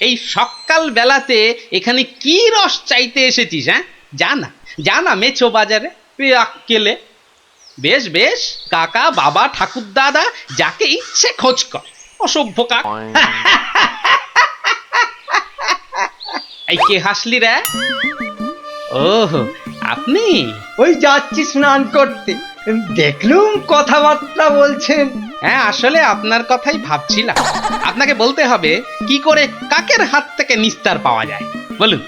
এই সকাল বেলাতে এখানে কি রস চাইতে এসেছিস? হ্যাঁ, জানা মেছো বাজারে আক্কেলে। বেশ বেশ, কাকা বাবা ঠাকুর দাদা যাকে ইচ্ছে খোঁজ কর, অসভ্য কাক। এই কে হাসলি রে? ওহ, আপনি? ওই যাচ্ছি স্নান করতে, দেখলুম কথাবার্তা বলছেন। হ্যাঁ, আসলে আপনার কথাই ভাবছিলাম। আপনাকে বলতে হবে কি করে কাকের হাত থেকে নিস্তার পাওয়া যায়, বলুন।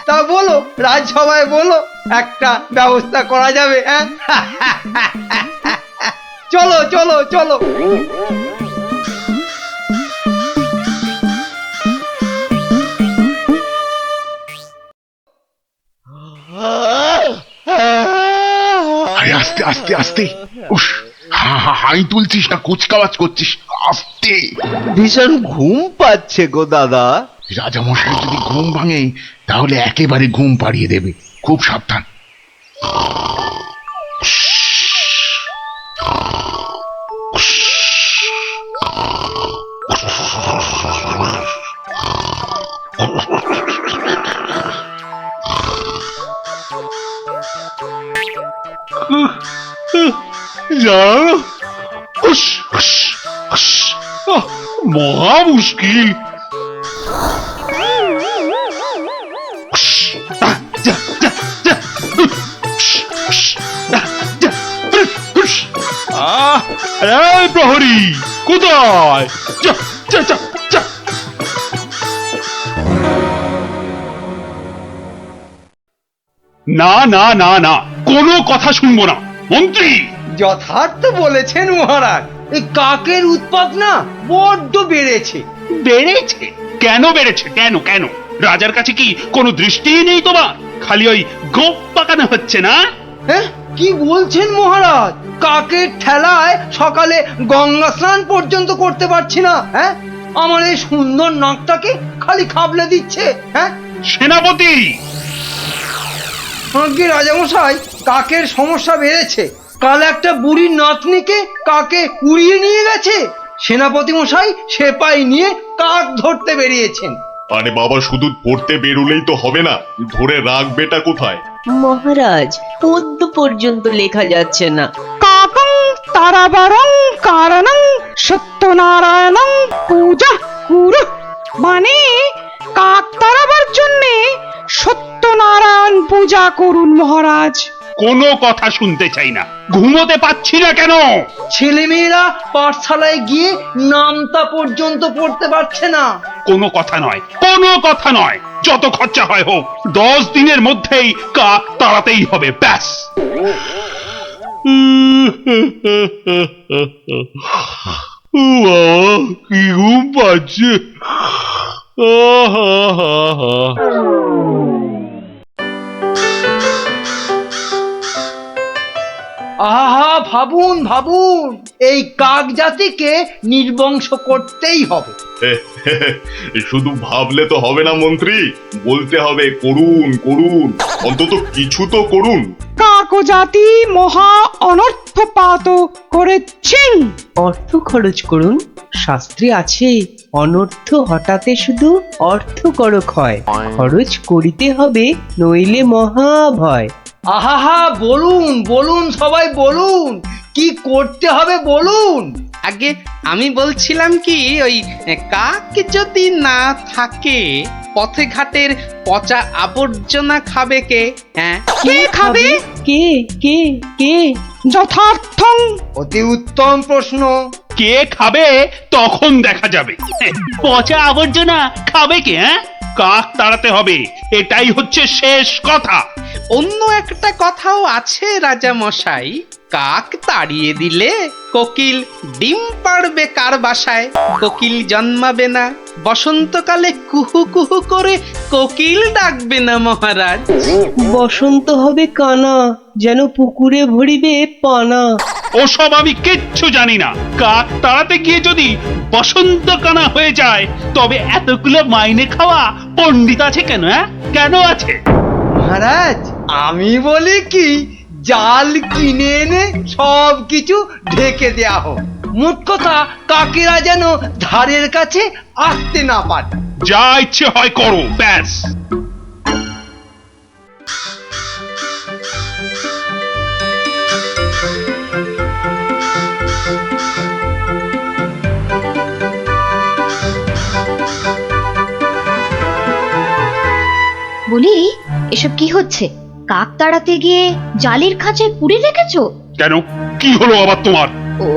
তা বলো, রাজসভায় বলো, একটা ব্যবস্থা করা যাবে। হ্যাঁ, চলো চলো চলো। আরে আস্তে আস্তে আস্তে, উস, হাই তুলছিস না কুচকাওয়াজ করছিস, আস্তে। ভীষণ ঘুম পাচ্ছে গো দাদা। রাজামশাই যদি ঘুম ভাঙে তাহলে একেবারে ঘুম পাড়িয়ে দেবে, খুব সাবধান। মহা মুশকিল। প্রহরী কোথায়? না না না না, কোনো কথা শুনবো না মন্ত্রী। যথার্থ বলেছেন মহারাজ, এই কাকের উৎপাত না বড্ড বেড়েছে। বেড়েছে? কেন বেড়েছে? কেন কেন? রাজার কাছে কি কোনো দৃষ্টিই নেই তোমার? খালি ওই গোপ পাকানো হচ্ছে না? হ্যাঁ, কি বলছেন মহারাজ? কাকের ঠেলায় সকালে গঙ্গা স্নান পর্যন্ত করতে পারছি না। হ্যাঁ, আমার এই সুন্দর নাকটাকে খালি খাবলে দিচ্ছে। হ্যাঁ, সেনাপতি! আজ্ঞে রাজামশাই, কাকের সমস্যা বেড়েছে। কাল একটা বুড়ির নাতনিকে কাকে উড়িয়ে নিয়ে গেছে। সেনাপতি মশাই সেপাই নিয়ে কাক ধরতে বেরিয়েছেন। আরে বাবা, শুধু পড়তে বেরোলেই তো হবে না, ধরে রাখবেটা কোথায়? মহারাজ, পদ্য পর্যন্ত লেখা যাচ্ছে না। কাকং তারাবারং কারণং সত্যনারায়ণং পূজা কুরু, মানে কাক তাড়াবার জন্যে সত্যনারায়ণ পূজা করুন মহারাজ। কোনো কথা শুনতে চাই না। ঘুমোতে পাচ্ছি না কেন? ছেলেমেয়েরা পাঠশালায় গিয়ে নামতা পর্যন্ত পড়তে পারছে না। কোনো কথা নয়, কোনো কথা নয়। যত খরচা হয় হোক, 10 দিনের মধ্যেই কাক তাড়াতেই হবে, ব্যাস। কি ঘুম পাচ্ছে। আহা, ভাবুন ভাবুন, এই কাক জাতিকে নির্বংশ করতেই হবে। শুধু ভাবলে তো হবে না মন্ত্রী, বলতে হবে করুন করুন, অন্তত কিছু তো করুন। কাক জাতি মহা অনর্থপাত করেছেন। অর্থ খরচ করুন। শাস্ত্রে আছে, অনর্থ হঠাতে শুধু অর্থ করক হয়। খরচ করিতে হবে, নইলে মহাভয়। আহা, বলুন বলুন, সবাই বলুন, কি করতে হবে বলুন। আগে আমি বলছিলাম কি, ওই কাক যদি না থাকে, পথে ঘাটের পচা আবর্জনা খাবে কে? হ্যাঁ, কে খাবে? কে কে কে? যথার্থং। অতি উত্তম প্রশ্ন। কে খাবে তখন দেখা যাবে। পচা আবর্জনা খাবে কে? হ্যাঁ, কাক তাড়াতে হবে, এটাই হচ্ছে শেষ কথা। অন্য একটা কথাও আছে রাজা মশাই, কাক তাড়িয়ে দিলে কোকিল ডিম পাড়বে কার বাসায়? কোকিল জন্মাবে না, বসন্তকালে কুহু কুহু করে কোকিল ডাকবে না মহারাজ। বসন্ত হবে কানা, যেন পুকুরে ভরিবে পানা। ওসব আমি কিচ্ছু জানি না। কাক তাড়াতে গিয়ে যদি বসন্ত কানা হয়ে যায়, তবে এতগুলো মাইনে খাওয়া পণ্ডিত আছে কেন? হ্যাঁ, কেন আছে? মহারাজ, আমি বলি কি, জাল কিনে এনে সব কিছু ঢেকে দেয়া হোক। মোট কথা কাকেরা যেন ধারের কাছে আসতে না পারে। যা ইচ্ছে হয় করো, ব্যাস। বলি, এসব কি হচ্ছে? কাক তাড়াতে গিয়ে জালির খাঁচায় পুরে রেখেছো? কেন, কি হলো আবার তোমার? ও,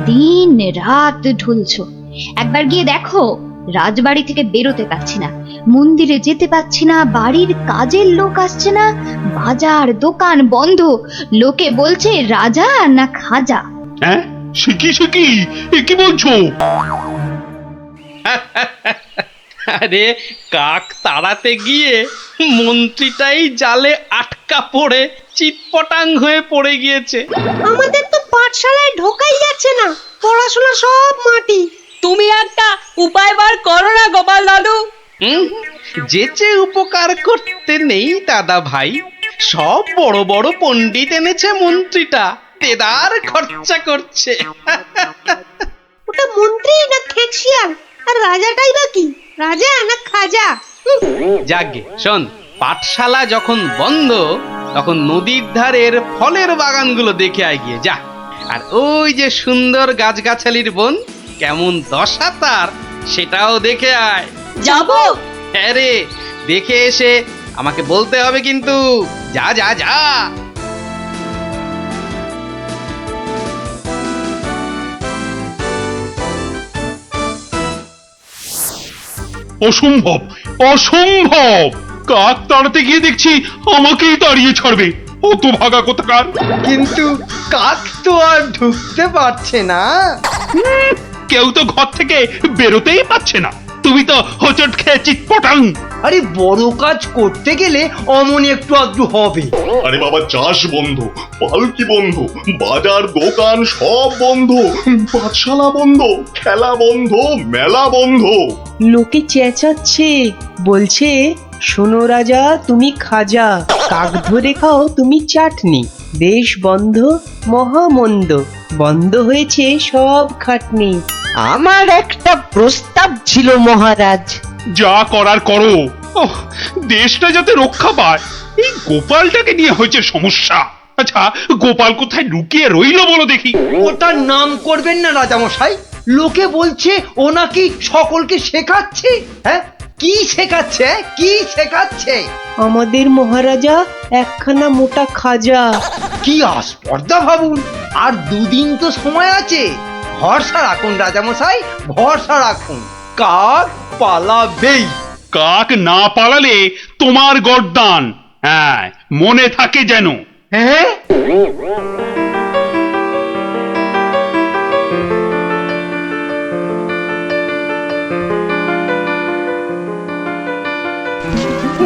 দিন রাত ঢুলছো। একবার গিয়ে দেখো, রাজবাড়ি থেকে বেরোতে পারছি না, মন্দিরে যেতে পারছি না, বাড়ির কাজের লোক আসছে না, বাজার দোকান বন্ধ। লোকে বলছে রাজা না খাজা। হ্যাঁ, শিখি এ কি বলছো? আরে কাক তাড়াতে গিয়ে মন্ত্রীটাই জালে আটকা পড়ে চিৎপটাং হয়ে পড়ে গিয়েছে। আমাদের তো পাঠশালায় ঢোকাই যাচ্ছে না, পড়াশোনা সব মাটি। তুমি একটা উপায় বার করো না গোপাল দাদু। যেচে উপকার করতে নেই দাদা ভাই, সব বড় বড় পণ্ডিত এনেছে মন্ত্রীটা, তেদার খরচা করছে। ওটা মন্ত্রী না খেকশিয়াল, আর রাজাটাই বা কি, রাজা না খাজা? যাগে শোন, পাঠশালা যখন বন্ধ তখন নদীর ধারের ফলের বাগানগুলো দেখে আয় গিয়ে যা। আর ওই যে সুন্দর গাছগাছালির বন, কেমন দশা তার, সেটাও দেখে আয়। যাবো। হ্যাঁ রে, দেখে এসে আমাকে বলতে হবে কিন্তু। যা যা যা। অসম্ভব, অসম্ভব! কাক তাড়াতে গিয়ে দেখছি আমাকেই তাড়িয়ে ছাড়বে, অত ভাগা কোথাকার। কিন্তু কাক তো আর ঢুকতে পারছে না। কেউ তো ঘর থেকে বেরোতেই পারছে না, তুমি তো হোঁচট খেয়ে চিৎপটাং। আরে বড় কাজ করতে গেলে অমনি একটু আধটু হবে। আরে বাবা, চাষ বন্ধ, পালকি বন্ধ, বাজার দোকান সব বন্ধ, পাঠশালা বন্ধ, খেলা বন্ধ, মেলা বন্ধ। লোকে চেঁচাচ্ছে, বলছে শোনো রাজা তুমি খাজা, কাক ধরে খাও তুমি চাটনি, দেশ বন্ধ মহামন্দ, বন্ধ হয়েছে সব খাটনি। আমার একটা প্রস্তাব ছিল মহারাজ। যা করার করো, ওহ, দেশটা যাতে রক্ষা পায়। এই গোপালটাকে নিয়ে হয়েছে সমস্যা। আচ্ছা, গোপাল কোথায় লুকিয়ে রইল বলো দেখি। ওটার নাম করবেন না রাজামশাই, লোকে বলছে ও নাকি সকলকে শেখাচ্ছে। হ্যাঁ, কি শেখাচ্ছে? কি শেখাচ্ছে? আমাদের মহারাজা একখানা মোটা খাজা। কি আস্পর্ধা ভাবুন। আর দুদিন তো সময় আছে, ভরসা রাখুন রাজামশাই, ভরসা রাখুন। কাক পালাবেই। কাক না পালালে তোমার গর্দান, হ্যাঁ মনে থাকে যেন। হ্যাঁ,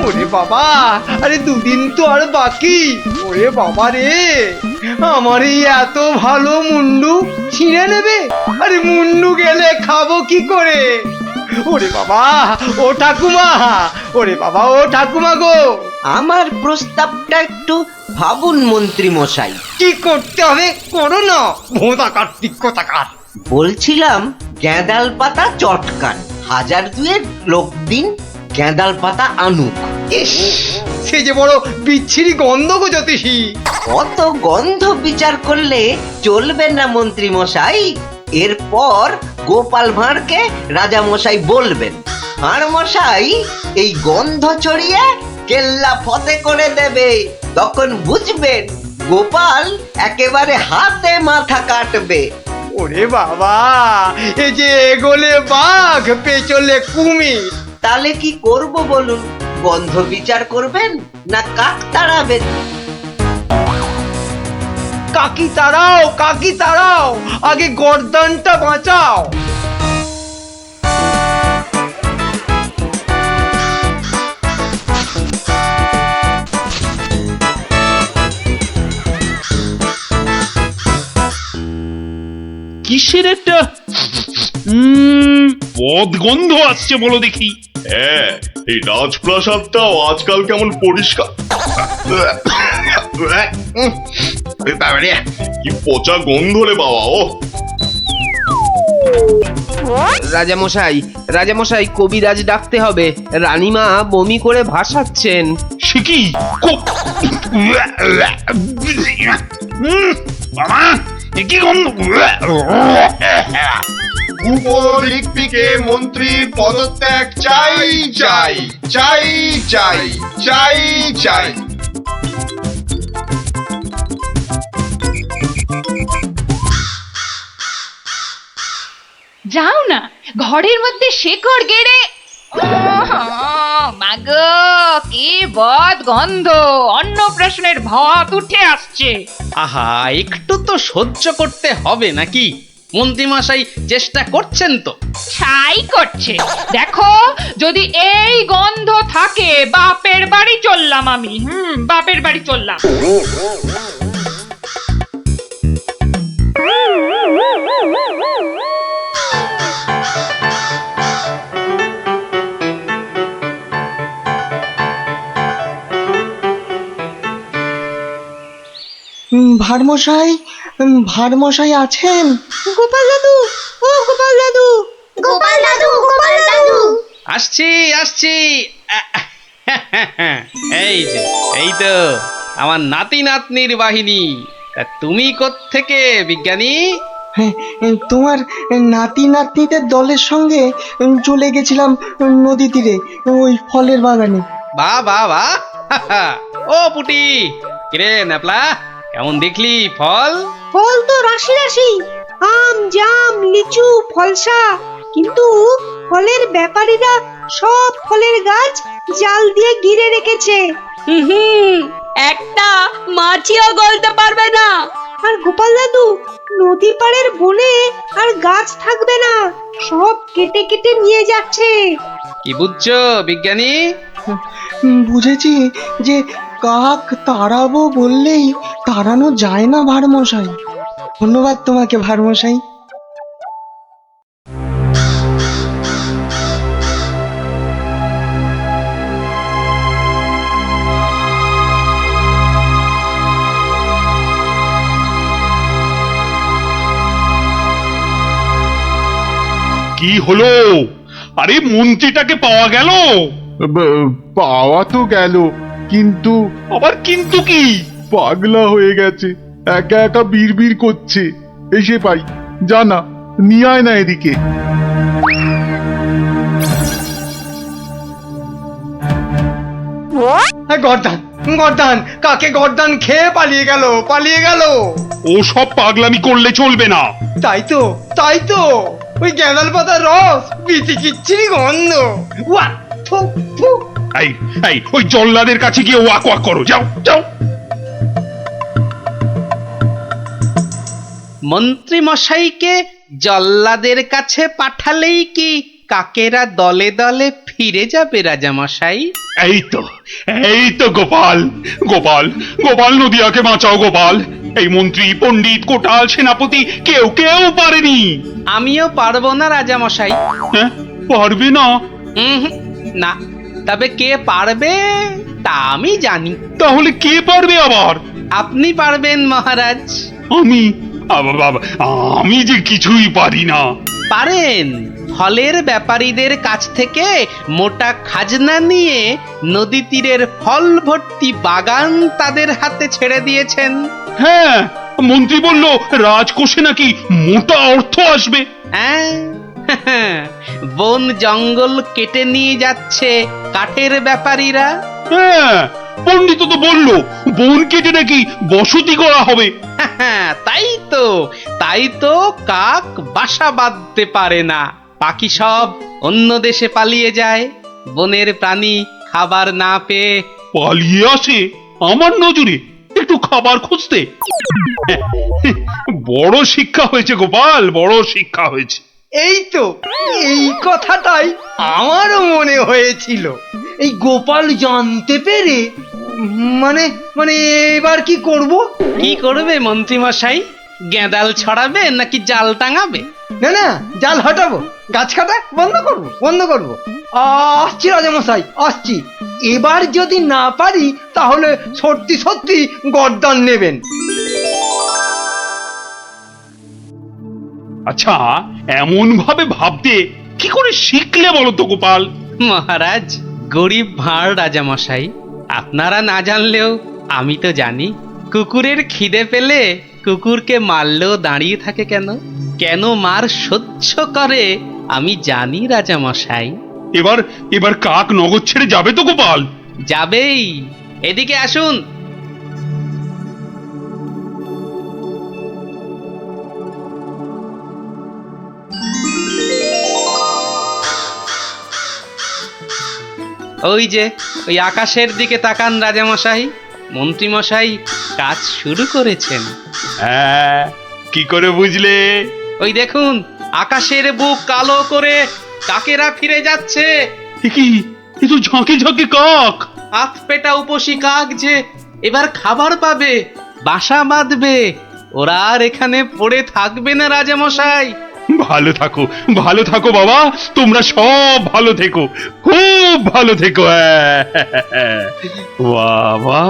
ওরে বাবা, আরে দুদিন তো আর বাকি। ওরে বাবা রে, আমার এই এত ভালো মুন্ডু ছিঁড়ে নেবে। আরে মুন্ডু গেলে খাবো কি করে? ওরে বাবা, ও ঠাকুমা, ওরে বাবা, ও ঠাকুমা গো, আমার প্রস্তাবটা একটু ভাবুন মন্ত্রী মশাই। কি করতে হবে করো না, ভোঁদা কার্তিক কোথাকার। বলছিলাম গেঁদাল পাতা চটকান, 1000 লোক দিন গেঁদাল পাতা আনুক। ইস, সে যে বড় বিচ্ছিরি গন্ধ গো জ্যোতিষী। অত গন্ধ বিচার করলে চলবে না মন্ত্রী মশাই। এরপর গোপাল ভাঁড়কে রাজা মশাই বলবেন, ভাঁড় মশাই এই গন্ধ ছড়িয়ে কেল্লা ফতে করে দেবে। তখন বুঝবেন গোপাল একেবারে হাতে মাথা কাটবে। ওরে বাবা, এ যে এগোলে বাঘ পেছলে কুমির। তাহলে কি করব বলুন? গন্ধ বিচার করবেন না কাক তাড়াবেন? কাকি তাড়াও, কাকি তাড়াও, আগে গর্দানটা বাঁচাও। কিসের একটা পদ গন্ধ আসছে বলো দেখি। হ্যাঁ, এই রাজপ্রাসাদটাও আজকাল কেমন পরিষ্কার। কি পচা গন্ধ রে বাবা। ও রাজামশাই রাজামশাই কবিরাজ ডাকতে হবে, রানীমা বমি করে ভাসাচ্ছেন। সে কি বাবা এ কি গন্ধ? উপরিক্তিকে মন্ত্রীর পদত্যাগ চাই চাই চাই চাই চাই চাই। যাও না, ঘরের মধ্যে শেকড় গেড়ে। মাগো কি বদ গন্ধ, অন্নপ্রাশনের ভাত উঠে আসছে। আহা, একটু তো সহ্য করতে হবে নাকি? মন্ত্রীমশাই চেষ্টা করছেন তো। ছাই করছে, দেখো যদি এই গন্ধ থাকে বাপের বাড়ি চললাম আমি। বাপের বাড়ি চললাম। ভারমশাই, ভারমশাই আছেন? গোপাল দাদু, ও গোপাল দাদু, গোপাল দাদু, গোপাল দাদু। আসছি আসছি। এই যে, এই তো আমার নাতি নাতনির বাহিনী। তা তুমি কোত্থেকে বিজ্ঞানী? হ্যাঁ, তোমার নাতি নাতনিদের দলের সঙ্গে চলে গেছিলাম নদী তীরে, ওই ফলের বাগানে। বা বা বা, ও পুটি, কিরে ন্যাপলা, কেমন দেখলি ফল? ফল তো রাশি রাশি, আম, জাম, লিচু, ফলসা, কিন্তু ফলের ব্যাপারীরা সব ফলের গাছ জাল দিয়ে ঘিরে রেখেছে। একটা মাছিও গলতে পারবে না। আর গোপাল দাদু, নদী পাড়ের বনে আর গাছ থাকবে না, সব কেটে কেটে নিয়ে যাচ্ছে। কি বুঝছো বিজ্ঞানী? বুঝেছি যে কাক তাড়াবো বললেই তাড়ানো যায় না ভারমশাই। ধন্যবাদ তোমাকে ভারমশাই। কি হলো? আরে মন্ত্রীটাকে পাওয়া গেল? পাওয়া তো গেল, কিন্তু আবার কিন্তু কি? পাগলা হয়ে গেছে, একা একা বিড়বিড় করছে। এসে পাই, জানা নিয়ে আয় না এদিকে। গর্দান, গর্দান, কাকে গর্দান খেয়ে পালিয়ে গেল, পালিয়ে গেল। ও সব পাগলামি করলে চলবে না। তাই তো, তাই তো, ওই গ্যাঁদাল পাতার রস, বিচি কিচ্ছিরি গন্ধ। ওয়া, থু, থু। এই এই ওই জল্লাদের কাছে গিয়ে ওয়াক ওয়াক করো, যাও যাও। মন্ত্রী মশাইকে জল্লাদের কাছে পাঠালেই কি কাকেরা দলে দলে ফিরে যাবে রাজামশাই? এই তো গোপাল, গোপাল, গোপাল, নদিয়াকে বাঁচাও গোপাল। এই মন্ত্রী, পণ্ডিত, কোটাল, সেনাপতি কেউ কেউ পারেনি। আমিও পারবো না রাজামশাই। হ্যাঁ, পারবে না? না, তবে কে পারবে তা আমি জানি। তাহলে কে পারবে আবার? আপনি পারবেন মহারাজ। আমি? আমি যে কিছুই পারি না। পারেন। ফলের ব্যাপারীদের কাছ থেকে মোটা খাজনা নিয়ে নদী তীরের ফল ভর্তি বাগান তাদের হাতে ছেড়ে দিয়েছেন। হ্যাঁ, মন্ত্রী বলল রাজকোষে নাকি মোটা অর্থ আসবে। হ্যাঁ, বন জঙ্গল কেটে নিয়ে যাচ্ছে কাঠের ব্যাপারীরা। হ্যাঁ, পণ্ডিত তো বলল বন কেটে নাকি বসতি করা হবে। তাই তো কাক বাসা বাঁধতে পারে না, পাখি সব অন্য দেশে পালিয়ে যায়। বনের প্রাণী খাবার না পেয়ে পালিয়ে আসে আমার নজরে একটু খাবার খুঁজতে। বড় শিক্ষা হয়েছে গোপাল, বড় শিক্ষা হয়েছে। এই তো, এই কথাটাই আমারও মনে হয়েছিল। এই গোপাল জানতে পেরে মানে মানে এবার কি করব? কি করবে মন্ত্রী মশাই? গেঁদাল ছড়াবে নাকি জাল টাঙাবে? না না, জাল হটাবো, গাছ কাটা বন্ধ করব, বন্ধ করব। আসছি রাজামশাই, আসছি। এবার যদি না পারি তাহলে সত্যি সত্যি গর্দান নেবেন। আচ্ছা, এমন ভাবে ভাবতে কি করে শিখলে বলো তো গোপাল? মহারাজ, গরিব ভাঁড় রাজামশাই, আপনারা না জানলেও আমি তো জানি। কুকুরের খিদে পেলে কুকুরকে মারলেও দাঁড়িয়ে থাকে কেন? কেন মার সহ্য করে আমি জানি রাজামশাই। এবার এবার কাক নগর ছেড়ে যাবে তো গোপাল? যাবেই। এদিকে আসুন। ওই যে ওই আকাশের দিকে তাকান রাজামশাই, মন্ত্রীমশাই কাজ শুরু করেছেন। হ্যাঁ, কি করে বুঝলে? ওই দেখুন, আকাশের বুক কালো করে কাকেরা ফিরে যাচ্ছে। এ কি, এ তো ঝাঁকে ঝাঁকে কাক। হাত পেটা উপসী কাক যে এবার খাবার পাবে, বাসা বাঁধবে। ওরা আর এখানে পড়ে থাকবে না রাজামশাই। ভালো থাকো, ভালো থাকো বাবা, তোমরা সব ভালো থেকো, খুব ভালো থেকো। বাবা,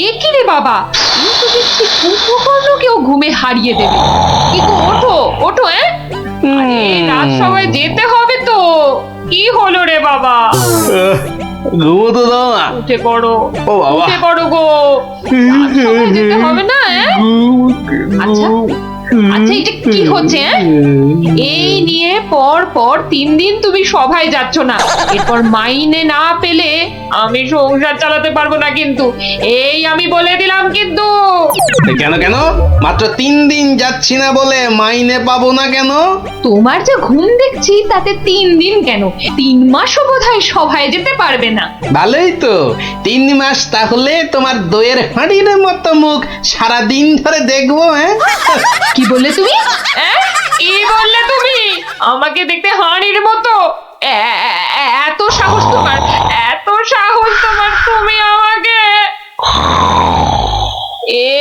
এ কি রে বাবা, তুমি তো দেখছি কুম্ভকর্ণকেও ঘুমে হারিয়ে দেবে। কিন্তু ওঠো ওঠো, আরে রাজসভায় যেতে হবে তো। কি হলো রে বাবা? ঘুমোতে দাও না। উঠে পড়ো, ও বাবা। উঠে পড়ো গো। রাজসভায় যেতে হবে না? আচ্ছা আচ্ছা, এটা কি হচ্ছে? এই নিয়ে পর পর 3 দিন তুমি সভায় যাচ্ছ না। এরপর মাইনে না পেলে আমি সংসার চালাতে পারবো না কিন্তু, এই আমি বলে দিলাম কিন্তু। কেন কেন? মাত্র 3 দিন যাচ্ছি না বলে মাইনে পাবো না কেন? তোমার যে ঘুম দেখছি তাতে 3 দিন কেন, 3 মাসও বোধহয় সভায় যেতে পারবে না। ভালোই তো, 3 মাস তাহলে তোমার দইয়ের হাঁড়ির মতো মুখ সারা দিন ধরে দেখবো। কি বললে তুমি? কি বললে তুমি? আমাকে দেখতে হাঁড়ির মতো? এত সাহস তোমার, এত সাহস তোমার, তুমি আমাকে এ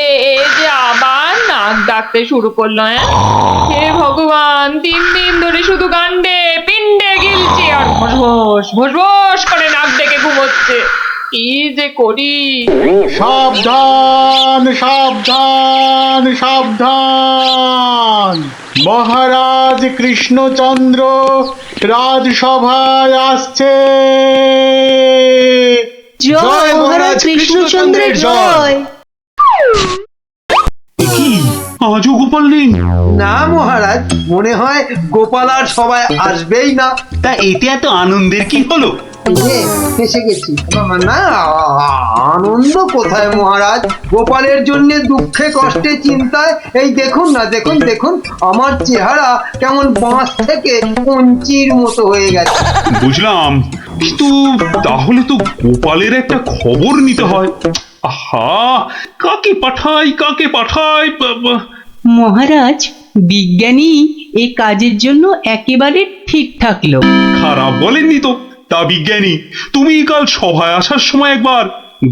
যে আবার নাক ডাকতে শুরু করলো। হে ভগবান, 3 দিন ধরে শুধু গান্ডে পিণ্ডে গিলছে আর ভোস ভোস করে নাক ডেকে ঘুমোচ্ছে। কি যে করি? সাবধান সাবধান সাবধান, মহারাজ কৃষ্ণচন্দ্র রাজসভায় আসছে। জয় মহারাজ কৃষ্ণচন্দ্রের জয়। কি আজও গোপাল নেই? না মহারাজ, মনে হয় গোপাল আর সবাই আসবেই না। তা এতে এত আনন্দের কি হলো? ফেসে গেছি। না, আনন্দ কোথায় মহারাজ? গোপালের জন্য দুঃখে কষ্টে চিন্তায় এই দেখুন না, দেখুন দেখুন আমার চেহারা কেমন বাঁশ থেকে কঞ্চির মতো হয়ে গেছে। বুঝলাম, কিন্তু তাহলে তো গোপালের একটা খবর নিতে হয়। আহা, কাকে পাঠাই কাকে পাঠাই? মহারাজ, বিজ্ঞানী এই কাজের জন্য একেবারে ঠিকঠাক লোক। খারাপ বলেননি তো। তা বিজ্ঞানী, তুমি কাল সভায় আসার সময় একবার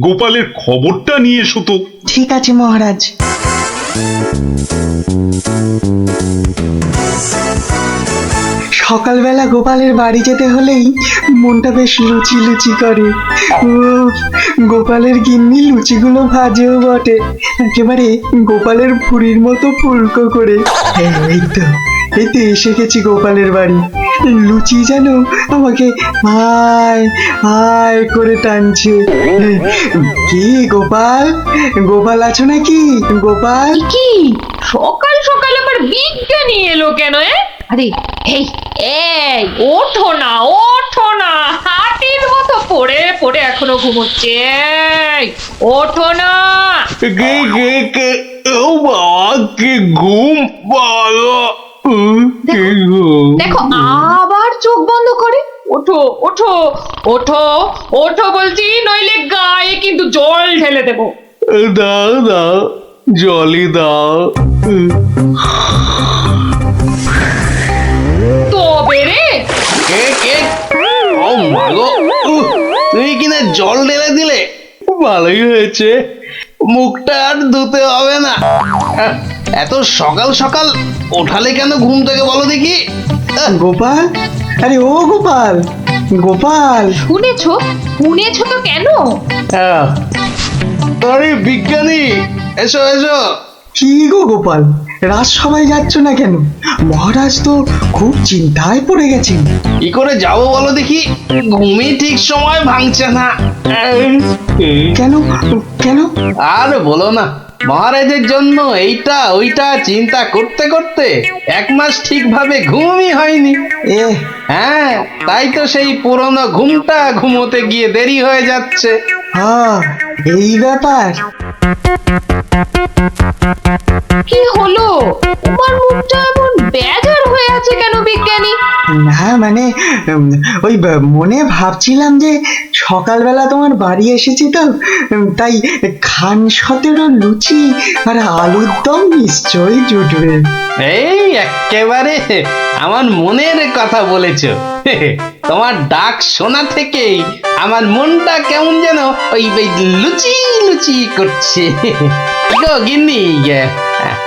গোপালের খবরটা নিয়ে এসো তো। ঠিক আছে মহারাজ। সকালবেলা গোপালের বাড়ি যেতে হলেই মনটা বেশ লুচি লুচি করে। উফ, গোপালের গিন্নি লুচিগুলো ভাজেও বটে, একেবারে গোপালের ভুঁড়ির মতো ফুলকো করে। এই তো এসে গেছি গোপালের বাড়ি। লুচি যেন আমাকে আয় আয় করে টানছে। কি গোপাল, গোপাল আছো নাকি গোপাল? কি সকাল সকাল আবার বিজ্ঞানী এলো কেন? আরে এই এই ওঠো না, ওঠো না, হাতির মতো পড়ে পড়ে এখনো ঘুমোচ্ছে। এই, ওঠো না। কে কে কে? ও বাবা, কি ঘুম পালো। দেখো আবার চোখ বন্ধ করে। ওঠো ওঠো ওঠো ওঠো বলছি, নইলে গায়ে কিন্তু জল ঢেলে দেবো। দাও দাও, জলই দাও। তবে রে, কে কে? ও মাগো, তুমি কিনা জল ঢেলে দিলে? ভালোই হয়েছে, মুখটা আর ধুতে হবে না। এত সকাল সকাল ওঠালে কেন ঘুম থেকে বলো দেখি? গোপাল, আরে ও গোপাল, গোপাল। শুনেছো শুনেছো তো কেন? আরে বিজ্ঞানী, এসো এসো। কি গো গোপাল, রাজসভায় যাচ্ছ না কেন? মহারাজ তো খুব চিন্তায় পড়ে গেছেন। কি করে যাবো বলো দেখি, ঘুমই ঠিক সময় ভাঙছে না। কেন কেন? আর বলো না, মহারাজের জন্য এইটা ওইটা চিন্তা করতে করতে 1 মাস ঠিকভাবে ঘুমই হয়নি। হ্যাঁ, তাই তো সেই পুরনো ঘুমটা ঘুমোতে গিয়ে দেরি হয়ে যাচ্ছে। হ্যাঁ, এই ব্যাপার। কি হলো? তোমার মুখটা এমন বেজার হয়ে আছে কেন বিজ্ঞানী? না মানে ওই মনে ভাবছিলাম যে সকালবেলা তোমার বাড়ি এসেছি তো, তাই খান 17 লুচি আর আলুর দম নিশ্চয়ই জুটবে। এই একেবারে আমার মনের কথা বলেছো। তোমার ডাক শোনা থেকেই আমার মনটা কেমন যেন ওই লুচি লুচি করছে। গো গিন্নি,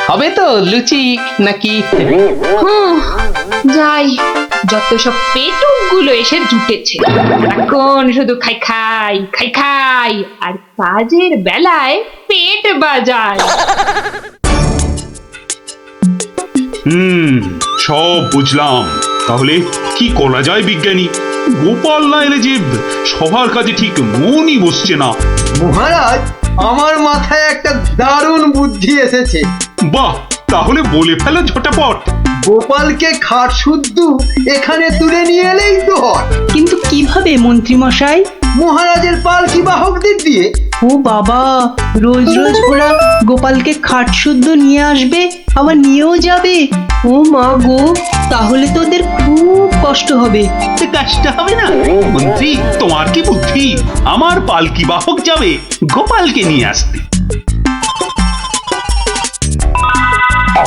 হবে তো লুচি নাকি? যাই, যত সব পেটুক গুলো এসে জুটেছে, এখন শুধু খাই খাই খাই খাই আর কাজের বেলায় পেট বাজায়। সব বুঝলাম। তাহলে কি করা যায় বিজ্ঞানী? গোপাল না এলে যে সবার কাজে ঠিক মনই বসছে না। মহারাজ, আমার মাথায় একটা দারুণ বুদ্ধি এসেছে। বাহ, তাহলে বলে ফেলো ঝটাপট। গোপালকে খাট শুদ্ধ এখানে তুলে নিয়ে এলেই তো হয়। কিন্তু কিভাবে মন্ত্রী মশাই? মহারাজের পালকি বাহকদের দিয়ে। ও বাবা, রোজ রোজ ওরা গোপালকে খাট শুদ্ধ নিয়ে আসবে, আবার নিয়েও যাবে। ও মা গো, তাহলে তো ওদের খুব কষ্ট হবে। কষ্ট হবে না মন্ত্রী, তোমার কি বুদ্ধি? আমার পালকি বাহক যাবে গোপালকে নিয়ে আসতে।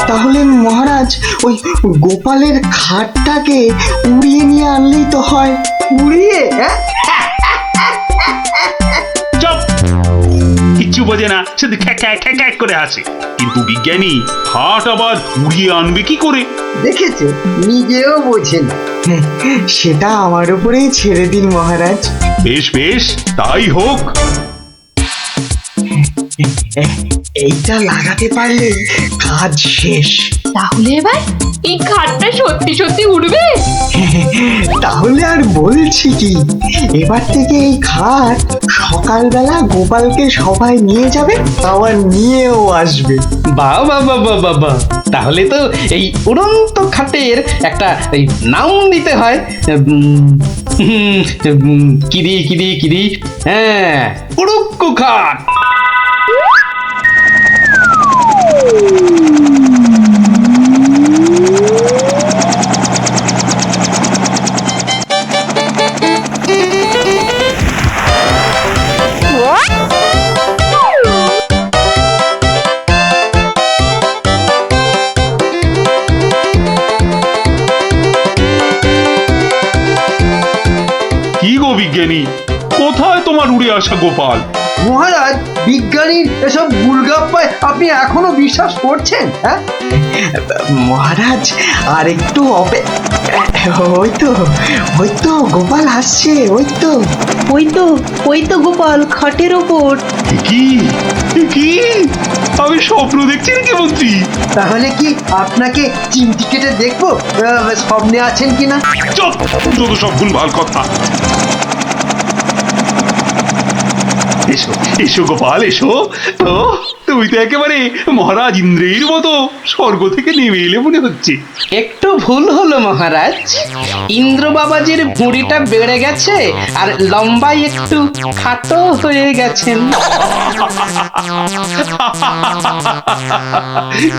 তাহলে মহারাজ ওই গোপালের খাটটাকে উড়িয়ে নিয়ে আনলেই তো হয়। উড়িয়ে? চুপ, কিচ্ছু বোঝে না, শুধু খ্যাক করে আসে। কিন্তু বিজ্ঞানী, হাট আবার উড়িয়ে আনবে কি করে? দেখেছো, নিজেও বোঝেন। সেটা আমার উপরেই ছেড়ে দিন মহারাজ। বেশ বেশ, তাই হোক। এইটা লাগাতে পারলে কাজ শেষ। তাহলে এবার এই খাটটা সত্যি সত্যি উঠবে? তাহলে আর বলছি কি, এবার থেকে এই খাট সকালবেলা গোপালকে সবাই নিয়ে যাবে, আবার নিয়েও আসবে। বাহ বাহ বাহ বাহ বাহ বাহ, তাহলে তো এই উড়ন্ত খাটের একটা এই নাম দিতে হয়। কিরি কিরি কিরি, হ্যাঁ, উড়ুক্কু খাট। কি গো বিজ্ঞানী, কোথায় তোমার উড়ে আসা গোপাল? মহারাজ, বিজ্ঞানীর এসব গুলগাপ্পায় আপনি এখনো বিশ্বাস করছেন? হ্যাঁ মহারাজ, আর একটু ওই তো গোপাল আসছে। ওই তো গোপাল খাটের ওপর। কি কি আমি স্বপ্ন দেখছি নাকি মন্ত্রী? তাহলে কি আপনাকে চিমটি কেটে দেখবো স্বপ্নে আছেন কিনা? চুপ, যত সব ভুলভাল কথা। এসো এসো গোপাল, এসো। তো তুমি তো একেবারে মহারাজ ইন্দ্রের মতো স্বর্গ থেকে নেমে এলে মনে হচ্ছে। একটু ভুল হলো মহারাজ, ইন্দ্র বাবাজির ভুঁড়িটা বেড়ে গেছে আর লম্বাই একটু খাটো হয়ে গেছেন।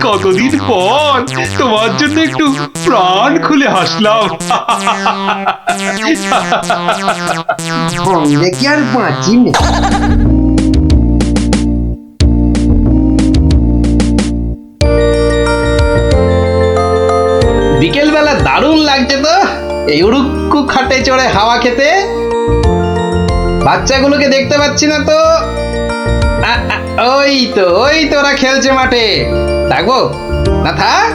কতদিন পর তোমার জন্য একটু প্রাণ খুলে হাসলাম। দেখি আর বাঁচি না। বিকেলবেলা দারুণ লাগছে তো এই উড়ুক্কু খাটে চড়ে হাওয়া খেতে। বাচ্চাগুলোকে দেখতে পাচ্ছি না তো। ওই তো ওরা খেলছে মাঠে। থাকবো না, থাক।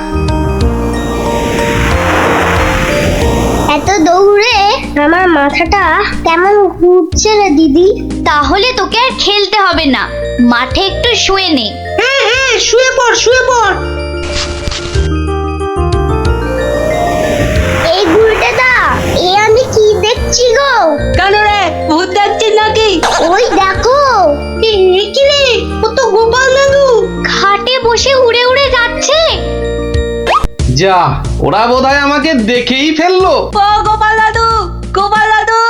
এত দৌড়ে আমার মাথাটা কেমন ঘুরছে রে দিদি। তাহলে তোকে আর খেলতে হবে না, মাঠে একটু শুয়ে নে। হ্যাঁ হ্যাঁ, শুয়ে পড় শুয়ে পড়। এই গুলটেদা, এ আমি কি দেখছি গো? কেন রে, ভূত দেখছিস নাকি? ওই দেখো, কি রে, ও তো গোপাল দাদু। খাটে বসে উড়ে উড়ে যাচ্ছে। যা, ওরা বোধহয় আমাকে দেখেই ফেললো। ও গোপাল দাদু, গোপাল দাদু।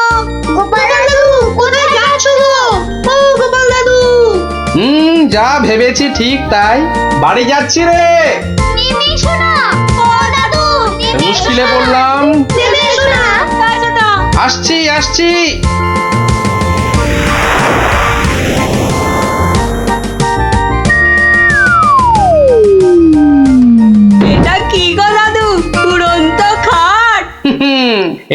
গোপাল দাদু, কোথায় যাচ্ছ গো? ও গোপাল দাদু। যা ভেবেছি ঠিক তাই, বাড়ি যাচ্ছি রে। নেমে এসো না। ও দাদু, নেমে এসো মুশকিলে না। পড়লাম। নেমে এসো না। আসছি। এটা কি গো দাদু, উড়ন্ত খাট?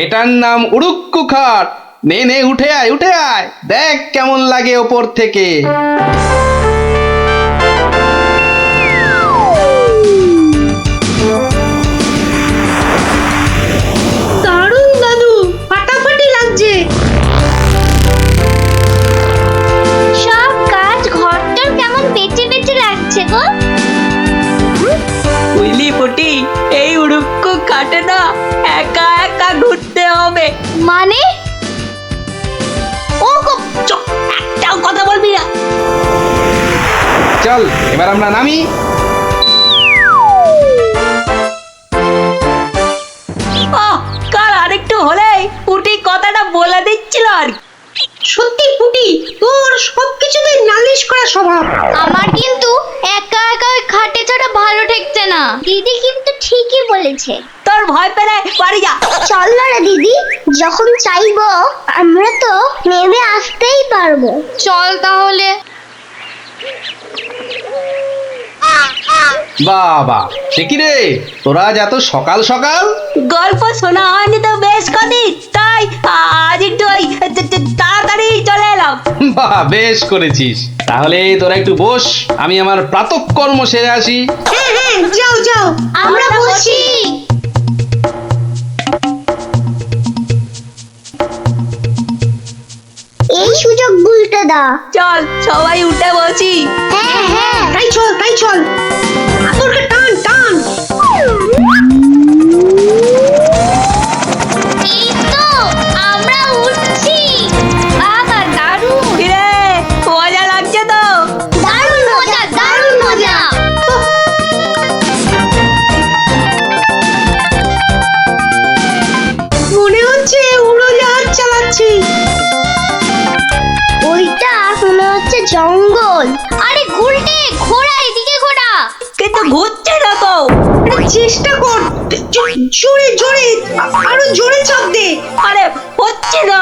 এটার নাম উড়ুক্কু খাট। নে উঠে আয়, দেখ কেমন লাগে ওপর থেকে। দারুণ দাদু, ফাটাফাটি লাগছে। সব কাজ ঘরটার কেমন বেঁচে বেঁচে লাগছে গো। বুঝলি পুটি, এই উড়ুক্কু খাটে না একা একা ঘুরতে হবে। মানে? ও একটাও কথা বলবি না। চল এবার আমরা নামি। কাল আরেকটু হলেই পুটি কথাটা বলে দিচ্ছিল আর কি। সত্যি পুটি, তোর সবকিছুতে নালিশ করা স্বভাব। আমার কিন্তু একা একা ওই খাটে ছাড়া ভালো ঠেকছে না। দিদি কিন্তু ঠিকই বলেছে। তোর ভয় পেলে বাড়ি যা। চল না রে দিদি, যখন চাইবো আমরা তো নেমে আসতেই পারবো। চল তাহলে। বাবা, সে কি রে, তোরা আজ এত সকাল সকাল? গল্প শোনা হয়নি তো বেশ কদিন, তাই আজ একটু ওই তাড়াতাড়ি চলে এলাম। বাহ, বেশ করেছিস। তাহলে তোরা একটু বস, আমি আমার প্রাতঃকর্ম সেরে আসি। হ্যাঁ হ্যাঁ, যাও আমরা বসি। এই সুযোগ গুলটে দা। চল সবাই উঠে বসি। হ্যাঁ হ্যাঁ, তাই চল। আতরকে টান। এই তো আমরা উঠছি। বাবা দারুণ। কিরে, মজা লাগছে তো? দারুণ মজা। মনে হচ্ছে উড়োজাহাজ চালাচ্ছি। ওইটা মনে হচ্ছে জঙ্গল। আরে গুলটে, ঘোড়া এদিকে ঘোড়া। কিন্তু ঘুরছে না তো। চেষ্টা কর, জোরে আরো জোরে চাপ দে। আরে হচ্ছে না।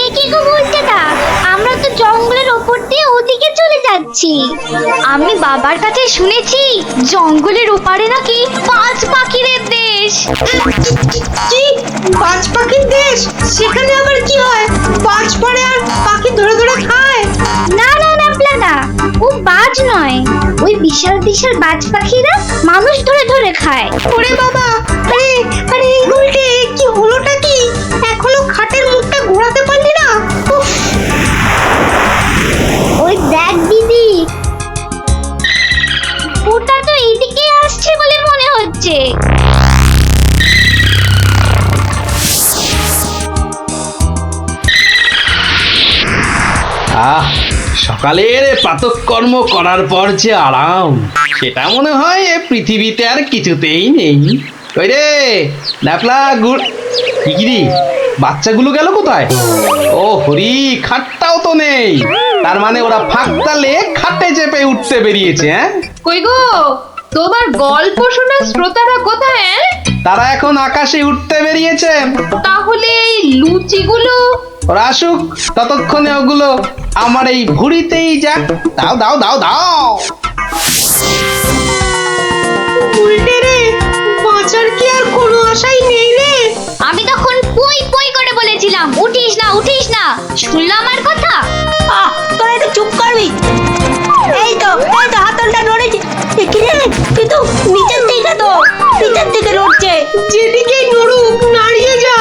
এ কি গো গুলটেদা, আমরা তো জঙ্গলের ওপর দিয়ে ওদিকে চলে যাচ্ছি। আমি বাবার কাছে শুনেছি জঙ্গলের ওপারে নাকি পাঁচ পাখিদের দেশ। কি, বাজ পাখির দেশ? সেখানে আবার কি হয়? বাজ পড়ে আর পাখি ধরে খায়? না প্লাদা, ও বাজ নয়, ওই বিশাল বিশাল বাজ পাখিরা মানুষ ধরে খায়। ওরে বাবা, আরে এই গুলটে, কি হলোটা কি? এখনো খাটের মুখটা ঘোরাতে পারলি না? উফ। ওই দেখ দিদি, ওটা তো এইদিকে আসছে বলে মনে হচ্ছে। সকালের প্রাতঃকর্ম করার পর যে আরাম, সেটা মনে হয় এ পৃথিবীতে আর কিছুতেই নেই। ওই রে ন্যাপলা গুড়, কি বাচ্চাগুলো গেল কোথায়? ও হরি, খাটটাও তো নেই। তার মানে ওরা ফাঁক তালে খাটে চেপে উঠতে বেরিয়েছে। হ্যাঁ, কই গো, তোমার গল্প শোনার শ্রোতারা কোথায়? তারা এখন আকাশে উঠতে বেরিয়েছে। তাহলে এই লুচিগুলো? ওরা আসুক, ততক্ষণে ওগুলো আমার এই ভুঁড়িতেই যাক। দাও। উল্টে রে, বাঁচার কি আর কোনো আশাই নেই রে? আমি তখন পই করে বলেছিলাম উঠিস না। শুনলাম আমার কথা? তোরা একটু চুপ করবি। কিন্তু নিচের দিকে তো নিচের দিকে নড়ছে। যেদিকে নড়ুক নাড়িয়ে যা।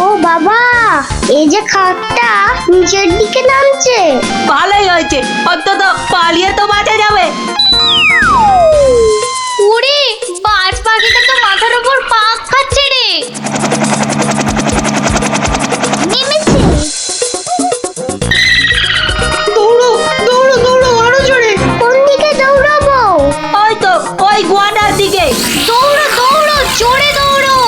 ও বাবা, এই যে খাটটা নিচের দিকে নামছে। ভালোই হয়েছে, অন্তত পালিয়ে তো বাঁচা যাবে। ওরে, বাজ পাখিটা তো মাথার উপর পাক খাচ্ছে রে। নেমেছে। দৌড়ো দৌড়ো দৌড়ো আরো জোরে। কোন দিকে দৌড়াবো? ওই তো ওই গোয়াটার দিকে। দৌড়ো দৌড়ো, জোরে দৌড়ো।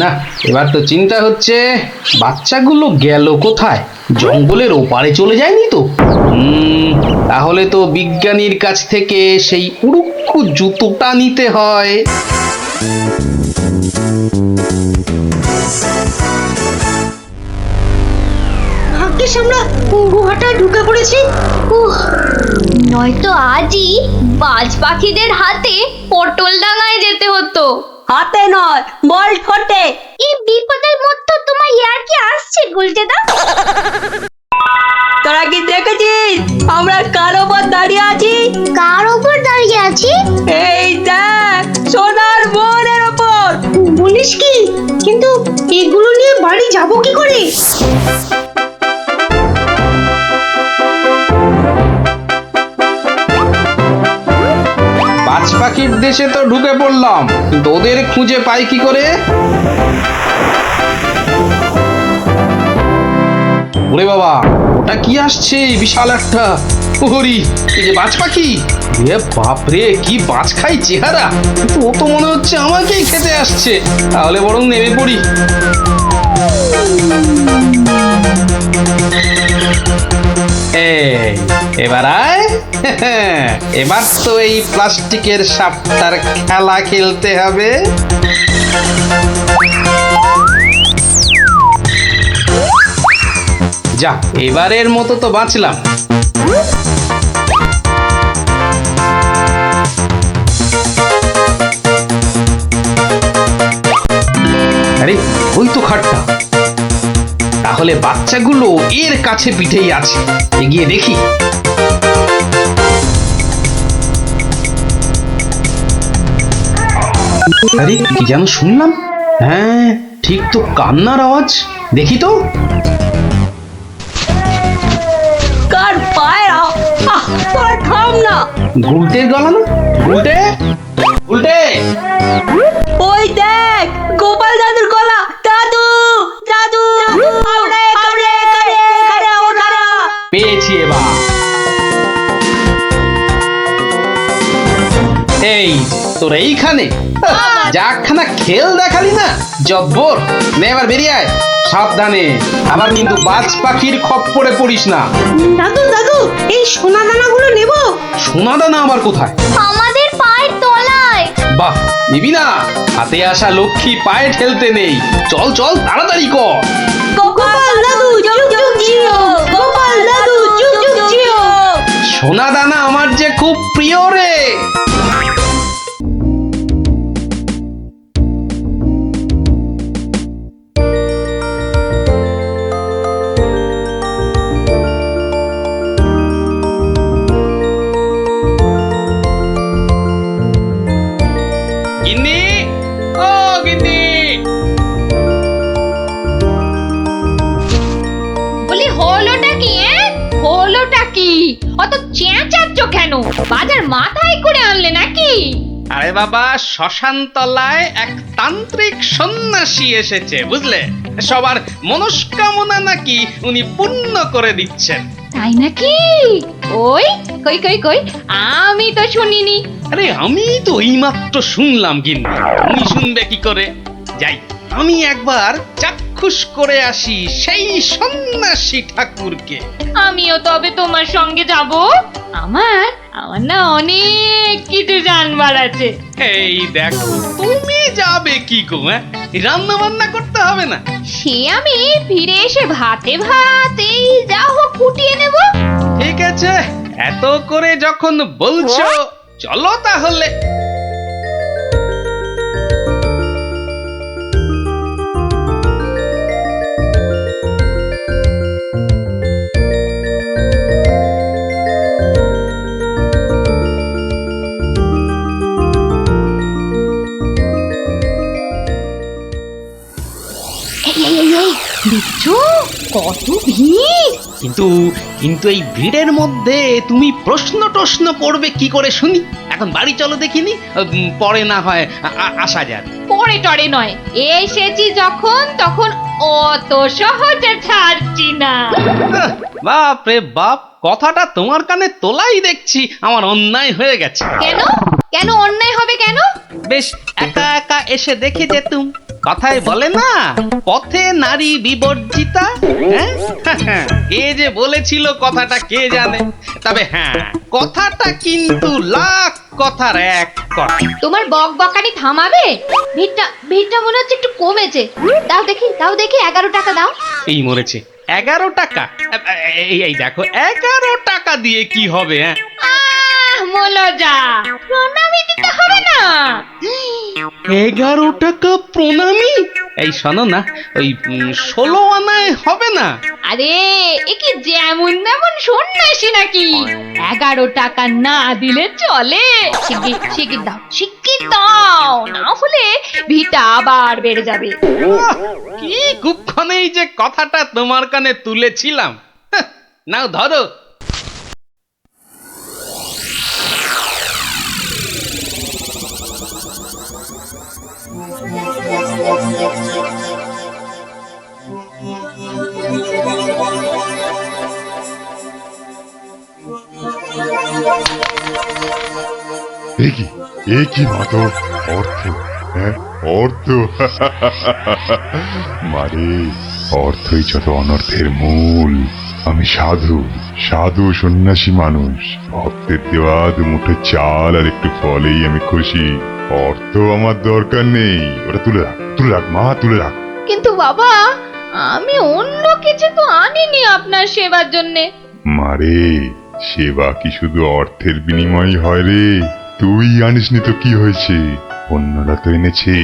না, এবার তো চিন্তা হচ্ছে বাচ্চাগুলো গেল কোথায়? জঙ্গলের ওপারে চলে যায়নি তো? তাহলে তো বিজ্ঞানীর কাছ থেকে সেই উড়ুক্কু জুতোটা নিতে হয়। ভাগ্যিস আমরা গুহাটা ঢুকে পড়েছি। নয়তো আজই বাজ পাখিদের হাতে পটল ডাঙায় যেতে হতো। হাতে নয়, বল ঠোঁটে। এই বিপদের মধ্যে তোমার ইয়ার কি আসছে গুলটেদা? তোরা কি দেখেছিস আমরা কার ওপর দাঁড়িয়ে আছি? কার ওপর দাঁড়িয়ে আছি? এই দেখ, সোনার বোনের ওপর। বলিস কি? কিন্তু এগুলো নিয়ে বাড়ি যাব কি করে? বাজ পাখির দেশে তো ঢুকে পড়লাম, কিন্তু ওদের খুঁজে পাই কি করে? ওরে বাবা, ওটা কি আসছে? বিশাল একটা হরি। এই যে বাজ পাখি, এ বাপরে, কি বাজ খাই চেহারা! কিন্তু ও তো মনে হচ্ছে আমাকেই খেতে আসছে। তাহলে বরং নেমে পড়ি। এবার আয়। এবার তো এই প্লাস্টিকের সাপটার খেলা খেলতে হবে। যা, এবারের মতো তো বাঁচলাম। আরে, ওই তো খাটটা। তাহলে বাচ্চাগুলো এর কাছে পিঠেই আছে। এগিয়ে দেখি। আরে, কি যেন শুনলাম? হ্যাঁ, ঠিক তো, কান্নার আওয়াজ। দেখি তো। কার পায়রা? তোর থাম না। গুলটের গলা না? গুলটে, গুলটে। ওই দেখ, গোপাল দাদুর গলা। দাদু দাদু, আমরা এখানে এখানে ওখানে। পেয়েছি এবার। এই তোর এইখানে যাখানা খেল দেখালি না, জব্বর। নে এবার বেরিয়ে আয় সাবধানে। আবার কিন্তু বাজ পাখির খপ্পরে পড়িস না। দাদু দাদু, এই সোনা দানাগুলো নেব। সোনা দানা আবার কোথায়? আমাদের পায়ের তলায়। বাহ, নিবি না? হাতে আসা লক্ষ্মী পায়ে ঠেলতে নেই। চল চল, তাড়াতাড়ি কর। গোপাল দাদু যুগ যুগ জিও। গোপাল দাদু যুগ যুগ জিও। সোনা দানা আমার যে খুব প্রিয় রে। গিন্নি, ও গিন্নি। বলি হলোটা কি? হলোটা কি? অত চেঁচাচ্ছ কেন? বাজার মাথায় করে আনলে নাকি? আরে বাবা, শ্মশান তলায় এক তান্ত্রিক সন্ন্যাসী এসেছে, বুঝলে? সবার মনস্কামনা নাকি উনি পূর্ণ করে দিচ্ছেন। তাই নাকি? ওই কই কই কই, আমি তো শুনিনি। আরে, আমি তো এইমাত্র শুনলাম গিন্নি। তুমি শুনবে কি করে? যাই, আমি একবার চাক্ষুষ করে আসি সেই সন্ন্যাসী ঠাকুরকে। আমিও তবে তোমার সঙ্গে যাব। আমার আমার না অনেক কিছু জানবার আছে। এই দেখো, তুমি যাবে কি গো? রান্না বান্না করতে হবে না? সে আমি ফিরে এসে ভাতে ভাত এই যা হোক ফুটিয়ে নেব। ঠিক আছে, এত করে যখন বলছো, চলো তাহলে। বিচ্ছু, কত ভিড়! কিন্তু কিন্তু এই ভিড়ের মধ্যে তুমি প্রশ্ন করবে কি করে শুনি? এখন বাড়ি চলো দেখিনি, পরে না হয় আসা যাবে। পরে টরে নয়, এসেছি যখন তখন অত সহজে ছাড়ছি না। বাপ রে বাপ, কথাটা তোমার কানে তোলাই দেখছি আমার অন্যায় হয়ে গেছে। কেন কেন অন্যায় হবে কেন? বেশ একা একা এসে দেখে যেতুম। কথায় বলে না, পথে নারী বিবর্জিতা। হ্যাঁ, কে যে বলেছিল কথাটা কে জানে। তবে হ্যাঁ, কথাটা কিন্তু লাখ কথার এক কথা। তোমার বক বকানি থামাবে? ভিড়টা মনে হচ্ছে একটু কমেছে। দাও দেখি 11 টাকা দাও। এই মরেছে 11 টাকা? এই দেখো 11 টাকা দিয়ে কি হবে? হ্যাঁ, মোলজা, প্রণামী দিতে হবে না? 11 টাকা প্রণামী? এই শোনো না, ওই 16 আনায় হবে না? আরে এ কি যেমন তেমন সন্ন্যাসী নাকি? 11 টাকা না দিলে চলে? শিগগির দাও, না হলে ভিড়টা আবার বেড়ে যাবে। কি কুক্ষণেই যে কথাটা তোমার কানে তুলেছিলাম। নাও ধরো। কি মাতো অর্থ, হ্যাঁ অর্থ। মারে, অর্থই যত অনর্থের মূল। আমি সাধু সন্ন্যাসী মানুষ। ভক্তের দেওয়া দুমুঠো চাল আর একটু ফলেই আমি খুশি। অর্থ আমার দরকার নেই। ওটা তুলে রাখ মা, তুলে রাখ। কিন্তু বাবা, আমি অন্য কিছু তো আনিনি আপনার সেবার জন্যে। মারে, সেবা কি শুধু অর্থের বিনিময় হয় রে? তুই আনিসনি তো কি হয়েছে, অন্যরা তো এনেছে।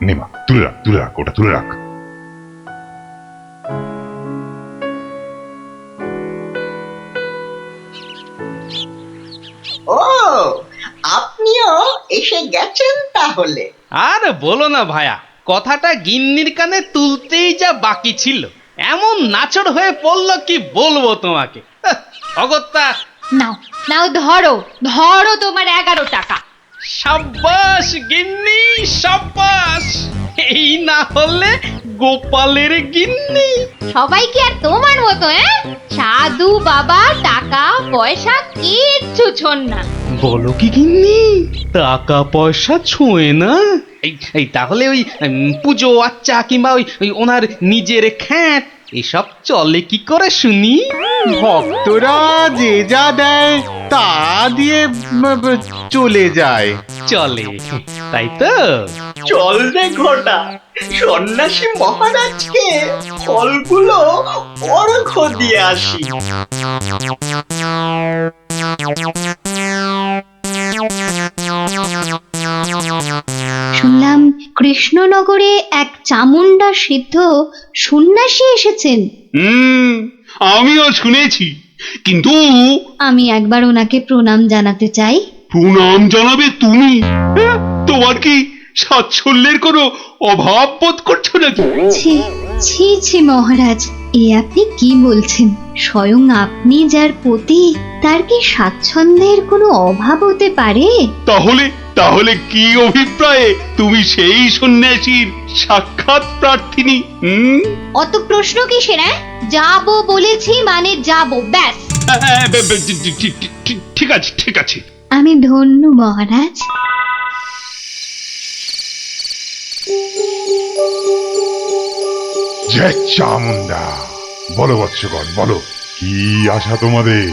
নেমা তুলে রাখ, ওটা তুলে রাখ। ও, আপনিও এসে গেছেন তাহলে? আর বলো না ভায়া, কথাটা গিন্নির কানে তুলতেই যা বাকি ছিল, এমন নাচড় হয়ে পড়লো কি বলবো তোমাকে। অগত্যা, নাও ধরো তোমার 11 টাকা। সাব্বাস গিন্নি, সাব্বাস। এই না হলে গোপালের গিন্নি। সবাই কি আর তোমার মতো? সাধু বাবা টাকা পয়সা কিচ্ছু ছোন না। বলো কি গিন্নি, টাকা পয়সা ছোঁয় না? এই তাহলে ওই পুজো আচ্চা কিংবা ওই ওনার নিজের খ্যাট এসব চলে কি করে শুনি? ভক্তরা যে যা দেয় তা দিয়ে চলে যায়। চলে, তাই তো? চল রে ঘটা, সন্ন্যাসী মহারাজকে ফলগুলো অর্ঘ্য দিয়ে আসি। শুনলাম কৃষ্ণনগরে এক চামুন্ডা সিদ্ধ সন্ন্যাসী এসেছেন। আমিও শুনেছি, কিন্তু আমি একবার ওনাকে প্রণাম জানাতে চাই। প্রণাম জানাবে তুমি? তোমার কি সাচ্ছল্যের কোনো অভাব বোধ করছো নাকি? ছি মহারাজ, এ আপনি কি বলছেন? স্বয়ং আপনি যার পতি, তার কি স্বাচ্ছন্দ্যের কোনো অভাব হতে পারে? তাহলে কি অভিপ্রায়ে তুমি সেই সন্ন্যাসীর সাক্ষাৎ প্রার্থিনী? অত প্রশ্ন কিসের? যাবো বলেছি মানে যাবো, ব্যাস। ঠিক আছে। আমি ধন্য মহারাজ। জয় চামুন্ডা। বলো বৎসগণ, বলো কি আশা তোমাদের?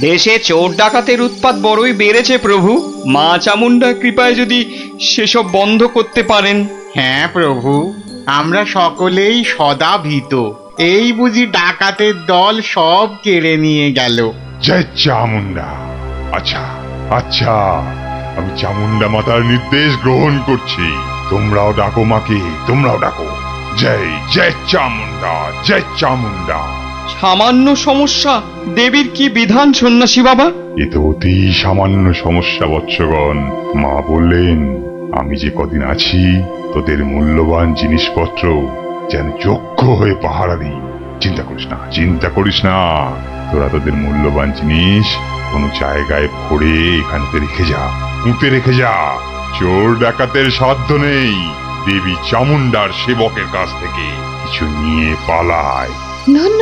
দেশে চোর ডাকাতের উৎপাত বড়ই বেড়েছে প্রভু। মা চামুন্ডার কৃপায় যদি সেসব বন্ধ করতে পারেন। হ্যাঁ প্রভু, আমরা সকলেই সদা ভীত। এই বুঝি ডাকাতের দল সব কেড়ে নিয়ে গেল। জয় চামুন্ডা। আচ্ছা, আমি চামুন্ডা মাতার নির্দেশ গ্রহণ করছি। তোমরাও ডাকো মাকে, তোমরাও ডাকো। জয় চামুন্ডা, জয় চামুন্ডা। সামান্য সমস্যা, দেবীর কি বিধান সন্ন্যাসী বাবা? এ তো অতি সামান্য সমস্যা বৎসগণ। মা বললেন, আমি যে কদিন আছি তোদের মূল্যবান জিনিসপত্র যেন যোগ্য হয়ে পাহারা দিই। চিন্তা করিস না, চিন্তা করিস না। তোরা তোদের মূল্যবান জিনিস কোনো জায়গায় ভরে এখানেতে রেখে যা, পুঁতে রেখে যা। চোর ডাকাতের সাধ্য নেই দেবী চামুন্ডার সেবকের কাছ থেকে কিছু নিয়ে পালায়। ধন্য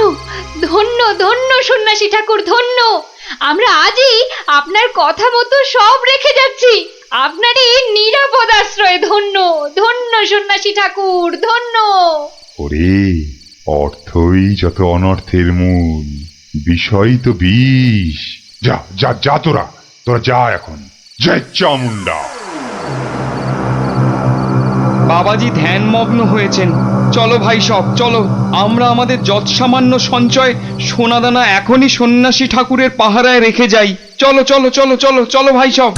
ধন্য ধন্য সন্ন্যাসী ঠাকুর, ধন্য। আমরা আজই আপনার কথা মতো সব রেখে যাচ্ছি। আপনারই নিরাপদ আশ্রয়। ধন্য ধন্য সন্ন্যাসী ঠাকুর, ধন্য। ওরে, অর্থই যত অনর্থের মূল, বিষয় তো বিষ। যা যা যা, তোরা যা এখন। জয় চামুন্ডা। বাবাজি ধ্যানমগ্ন হয়েছেন। চলো ভাই সব, চলো। আমরা আমাদের যৎসামান্য সঞ্চয় সোনাদানা এখনই সন্ন্যাসী ঠাকুরের পাহারায় রেখে যাই। চলো চলো চলো চলো চলো ভাই সব।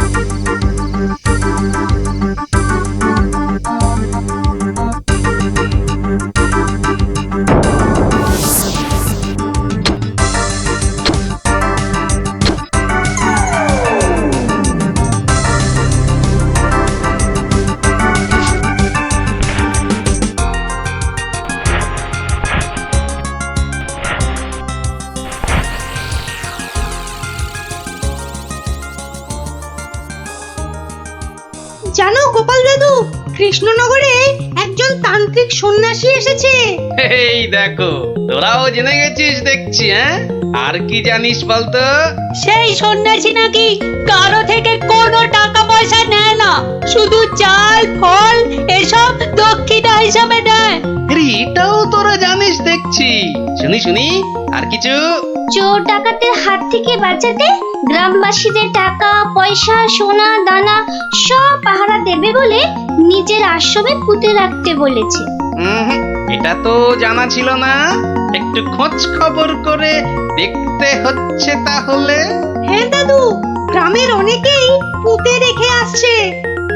জানো গোপাল দাদু, কৃষ্ণনগরে একজন তান্ত্রিক সন্ন্যাসী এসেছে। এই দেখো, তোরাও জেনে গেছিস দেখছি। হ্যাঁ, আর কি জানিস বলতো? সেই সন্ন্যাসী নাকি কারো থেকে কোনো টাকা পয়সা নেয় না, শুধু চাল ফল এসব দক্ষিণা হিসাবে নেয়। এটাও তোরা জানিস দেখছি। শুনি শুনি, আর কিছু? চোর ডাকাতের হাত থেকে বাঁচাতে গ্রামবাসীদের টাকা পয়সা সোনা দানা সব পাহারা দেবে বলে নিজের আশ্রমে পুঁতে রাখতে বলেছে। এটা তো জানা ছিল না। একটু খোঁজ খবর করে দেখতে হচ্ছে তাহলে। হ্যাঁ দাদু, গ্রামের অনেকেই পুঁতে রেখে আসছে।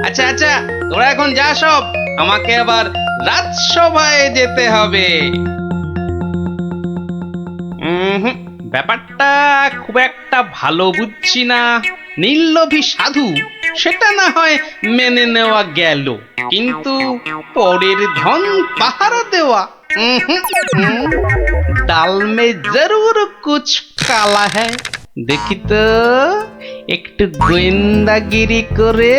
আচ্ছা আচ্ছা, তোরা এখন যা সব, আমাকে আবার রাজসভায় যেতে হবে। ব্যাপারটা খুব একটা ভালো বুঝছি না। নীললোভী সাধু সেটা না হয় মেনে নেওয়া গেল, কিন্তু পরের ধন পাহারা দেওয়া, ডাল মে জরুর কুছ কালা হ্যায়। দেখি তো একটু গোয়েন্দাগিরি করে।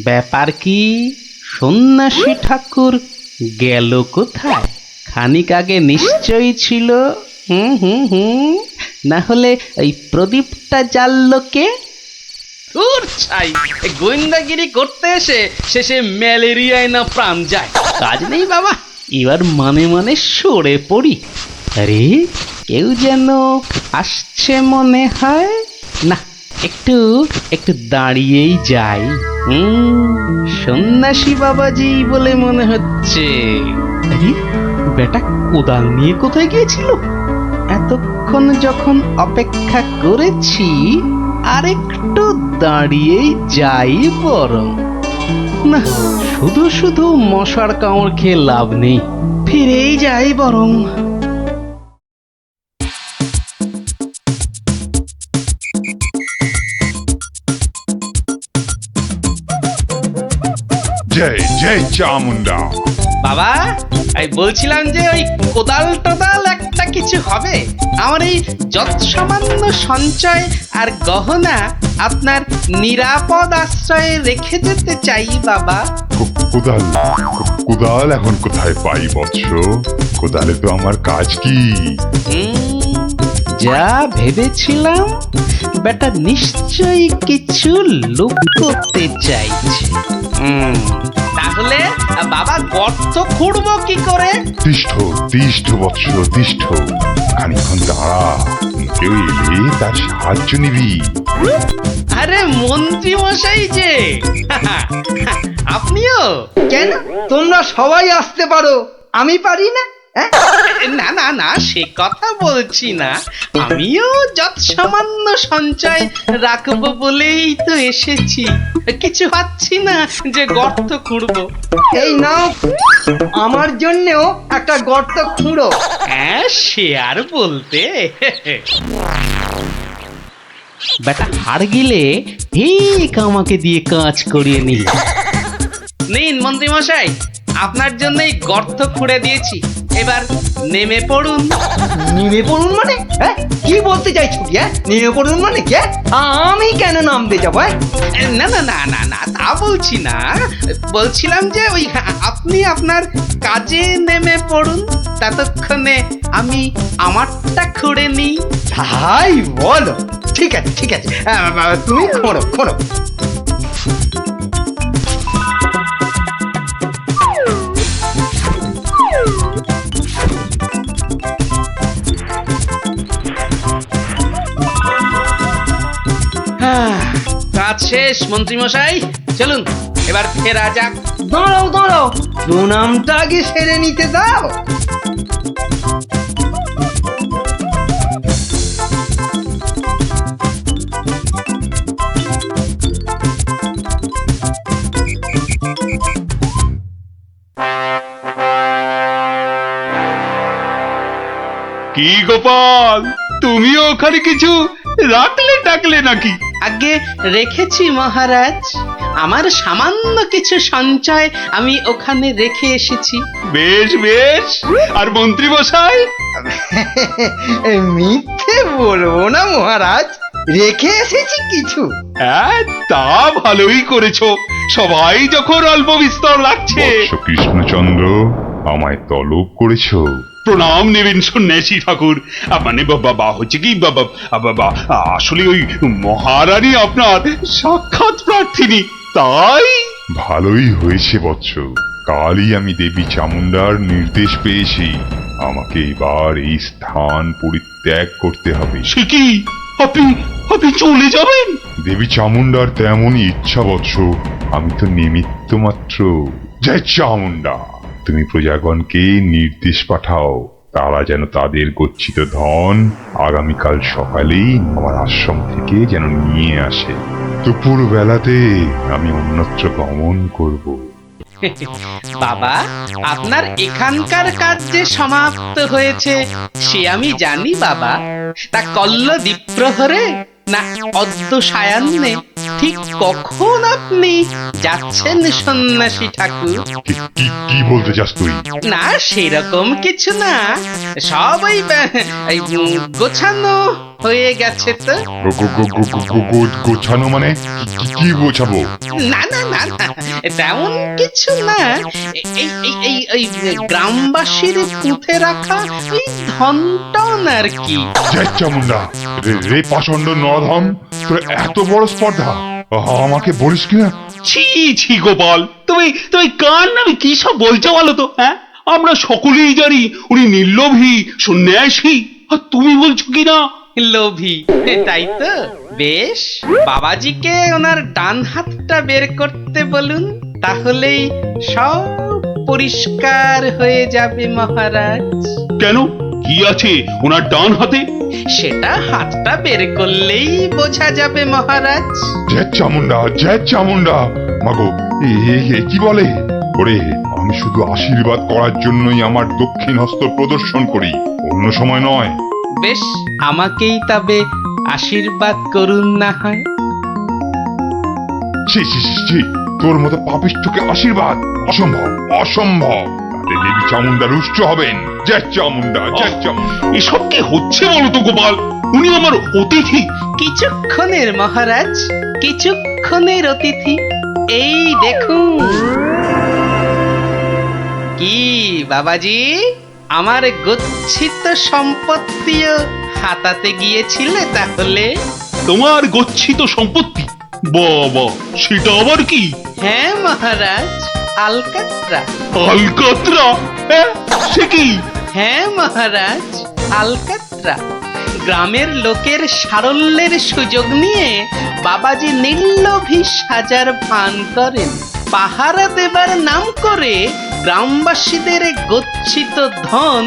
ব্যাপার কি? সন্ন্যাসী ঠাকুর গেল কোথায়? খানিক আগে নিশ্চয়ই ছিল। না হলে ওই প্রদীপটা জ্বাললো কে? গোয়েন্দাগিরি করতে এসে শেষে ম্যালেরিয়ায় না প্রাণ যায়। কাজ নেই বাবা, এবার মানে মানে সরে পড়ি। আরে, কেউ যেন আসছে মনে হয়। না, একটু একটু দাঁড়িয়েই যাই। সন্ন্যাসী বাবাজি বলে মনে হচ্ছে। আরে, বেটা কোদাল নিয়ে কোথায় গিয়েছিল? এতক্ষণ যখন অপেক্ষা করেছি, আর একটু দাঁড়িয়েই যাই বরং। না, শুধু শুধু মশার কামড় খেয়ে লাভ নেই, ফিরেই যাই বরং। জয় জয় চামুন্ডা। বাবা, আমি বলছিলাম যে ওই কোদাল টোদাল একটা কিছু হবে। আমার এই যৎসামান্য সঞ্চয় আর গহনা আপনার নিরাপদ আশ্রয়ে রেখে যেতে চাই বাবা। কোদাল কোদাল এখন কোথায় পাই বৎস? কোদালে তো আমার কাজ কি? যা ভেবেছিলাম, বেটা নিশ্চয়ই কিছু লুকোতে চাইছে। তাহলে বাবা গর্ত খুঁড়বো কি করে? তিষ্ঠ তিষ্ঠ বৎস তিষ্ঠ, খানিক্ষণ দাঁড়া, কেউ এলে তার সাহায্য নিবি। আরে মন্ত্রী মশাই যে, আপনিও? কেন, তোমরা সবাই আসতে পারো, আমি পারি না? না না না, সে কথা বলছি না। আমিও যত সামান্য সঞ্চয় রাখবো বলেই তো এসেছি। কিছু পাচ্ছি না যে গর্ত খুঁড়বো। এই নাও, আমার জন্যেও একটা গর্ত খুঁড়ো। হ্যাঁ, সে আর বলতে। বেটা হাড় গিলে ঠিক আমাকে দিয়ে কাজ করিয়ে নিল। নিন মন্ত্রী মশাই, আপনার জন্যই গর্ত খুঁড়ে দিয়েছি। এবার নেমে পড়ুন। নেমে পড়ুন মানে? হ্যাঁ, কি বলতে চাইছো কি? নেমে পড়ুন মানে কি? আমি কেন নামতে যাবো? না না না না না, তা বলছি না। বলছিলাম যে ওই আপনি আপনার কাজে নেমে পড়ুন, ততক্ষণে আমি আমারটা খুঁড়ে নিই। তাই বলো? ঠিক আছে ঠিক আছে, তুমি খোঁড়ো খোঁড়ো। কাজ শেষ মন্ত্রী মশাই, চলুন এবার ফেরা যাক। দাঁড়াও দাঁড়াও, প্রণামটা আগে সেরে নিতে দাও। কি গোপাল, তুমিও ওখানে কিছু রাখলে টাকলে নাকি? আগে রেখেছি মহারাজ, আমার সামান্য কিছু সঞ্চয় আমি ওখানে রেখে এসেছি। বেশ বেশ। আর মন্ত্রী মশাই? মিথ্যে বলবো না মহারাজ, রেখে এসেছি কিছু। হ্যাঁ, তা ভালোই করেছো। সবাই যখন অল্প বিস্তর লাগছে। বৎস কৃষ্ণচন্দ্র, আমায় তলব করেছো? প্রণাম নেবেন সন্ন্যাসী ঠাকুর। মানে বাবা হচ্ছে কি বাবা, আসলে ওই মহারানী আপনার সাক্ষাৎ প্রার্থিনী, তাই। ভালোই হয়েছে বৎস, কালই আমি দেবী চামুন্ডার নির্দেশ পেয়েছি। আমাকে এবার এই স্থান পরিত্যাগ করতে হবে। সে কি, আপনি আপনি চলে যাবেন? দেবী চামুন্ডার তেমনই ইচ্ছা বৎস, আমি তো নিমিত্ত মাত্র। জয় চামুন্ডা, তুমি প্রজাগণকে নির্দেশ পাঠাও, তারা যেন তাদের গচ্ছিত ধন আগামীকাল সকালেই আমার আশ্রম থেকে যেন নিয়ে আসে। দুপুর বেলাতে আমি অন্যত্র গমন করব। বাবা, আপনার এখানকার কাজ যে সমাপ্ত হয়েছে সে আমি জানি বাবা। তা কল্ল দ্বীপ্রহরে না অদ্য সায়ান্নে ঠিক কখন আপনি যাচ্ছেন সন্ন্যাসী ঠাকুর? কি বলতে চাস তুই? না সেরকম কিছু না, সব ওই গোছানো হয়ে গেছে তো। গোছানো মানে কি গোছাবো? না না না না, তেমন কিছু না। এই গ্রামবাসীর পুঁতে রাখা ওই ধনটন আর কি। জয় চামুন্ডা, রে পাষণ্ড নরধম, তোর এত বড় স্পর্ধা আমাকে বলিস কিনা? ছি ছি গোপাল, তুমি তুমি কার নামে কি সব বলছো বলো তো? হ্যাঁ, আমরা সকলেই জানি উনি নির্লোভী সন্ন্যাসী, আর তুমি বলছো কিনা লোভী। তাই তো, বেশ, বাবাজিকে ওনার ডান হাতটা বের করতে বলুন, তাহলেই সব পরিষ্কার হয়ে যাবে মহারাজ। কেন, কি আছে ওনার ডান হাতে? সেটা হাতটা বের করলেই বোঝা যাবে মহারাজ। জয় চামুন্ডা, জয় চামুন্ডা। মাগো, কি বলে? ওরে, আমি শুধু আশীর্বাদ করার জন্যই আমার দক্ষিণ হস্ত প্রদর্শন করি, অন্য সময় নয়। বেশ, আমাকেই তবে আশীর্বাদ করুন না হয়। ছি, তোর মতো পাপিষ্ঠকে আশীর্বাদ অসম্ভব, অসম্ভব। তাতে দেবী চামুন্ডা রুষ্ট হবেন। জয় চামুন্ডা, জয় চামুন্ডা। এসব কি হচ্ছে বলো তো গোপাল? উনি আমার অতিথি। কিছুক্ষণের মহারাজ, কিছুক্ষণের অতিথি। এই দেখুন। কি বাবাজি, আমার গচ্ছিত সম্পত্তিও হাতাতে গিয়েছিলে তাহলে? তোমার গচ্ছিত সম্পত্তি? বাবা, সেটা আবার কি? হ্যাঁ মহারাজ, আলকাত্রা। আলকাত্রা? হ্যাঁ, সে কি? হ্যাঁ মহারাজ, আলকাত্রা। গ্রামের লোকের সারল্যের সুযোগ নিয়ে বাবাজি নির্লোভী সাজার ভান করেন। পাহারা দেবার নাম করে গ্রামবাসীদের গচ্ছিত ধন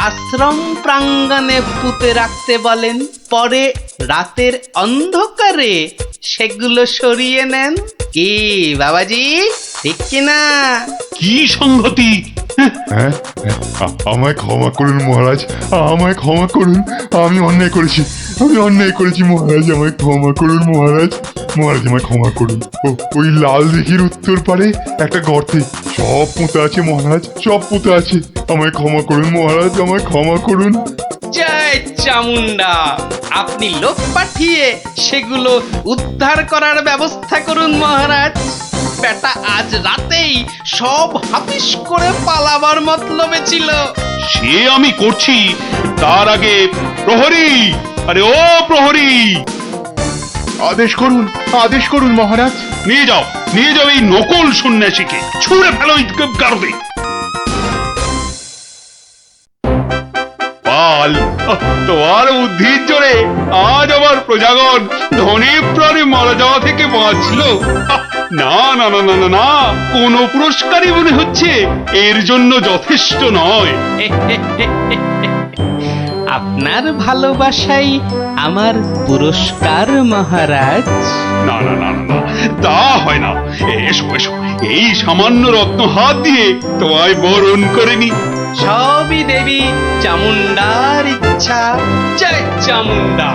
আশ্রম প্রাঙ্গণে পুঁতে রাখতে বলেন, পরে রাতের অন্ধকারে সেগুলো সরিয়ে নেন। কি বাবাজি, ঠিক কিনা? কি সংগতি? হ্যাঁ, আমায় ক্ষমা করুন মহারাজ, আমায় ক্ষমা করুন। আমি অন্যায় করেছি, মহারাজ, আমায় ক্ষমা করুন মহারাজ। মহারাজ আমায় ক্ষমা করুন। ওই লাল দিঘির উত্তর পারে একটা গর্তে সব পুঁতে আছে মহারাজ, সব পুঁতে আছে। আমায় ক্ষমা করুন মহারাজ, আমায় ক্ষমা করুন। জয় চামুন্ডা, আপনি লোক পাঠিয়ে সেগুলো উদ্ধার করার ব্যবস্থা করুন মহারাজ। বেটা আজ রাতেই সব হাফিস করে পালাবার মতলবে ছিল। সে আমি করছি, তার আগে প্রহরী, আরে ও প্রহরী, আদেশ করুন মহারাজ। নিয়ে যাও এই নকল সন্ন্যাসীকে, ছুঁড়ে ফেলো গারদে। পাল, তোমার বুদ্ধির জোরে আজ আমার প্রজাগণ ধনে প্রাণে মারা যাওয়া থেকে বাঁচল। না না না না না না, কোন পুরস্কারই মনে হচ্ছে এর জন্য যথেষ্ট নয়। আপনার ভালোবাসাই আমার পুরস্কার মহারাজ। না না না না না, তা হয় না। এসো এসো, এই সামান্য রত্ন হাত দিয়ে তোমায় বরণ করে নি। সবই দেবী চামুন্ডার ইচ্ছা। জয় চামুন্ডা।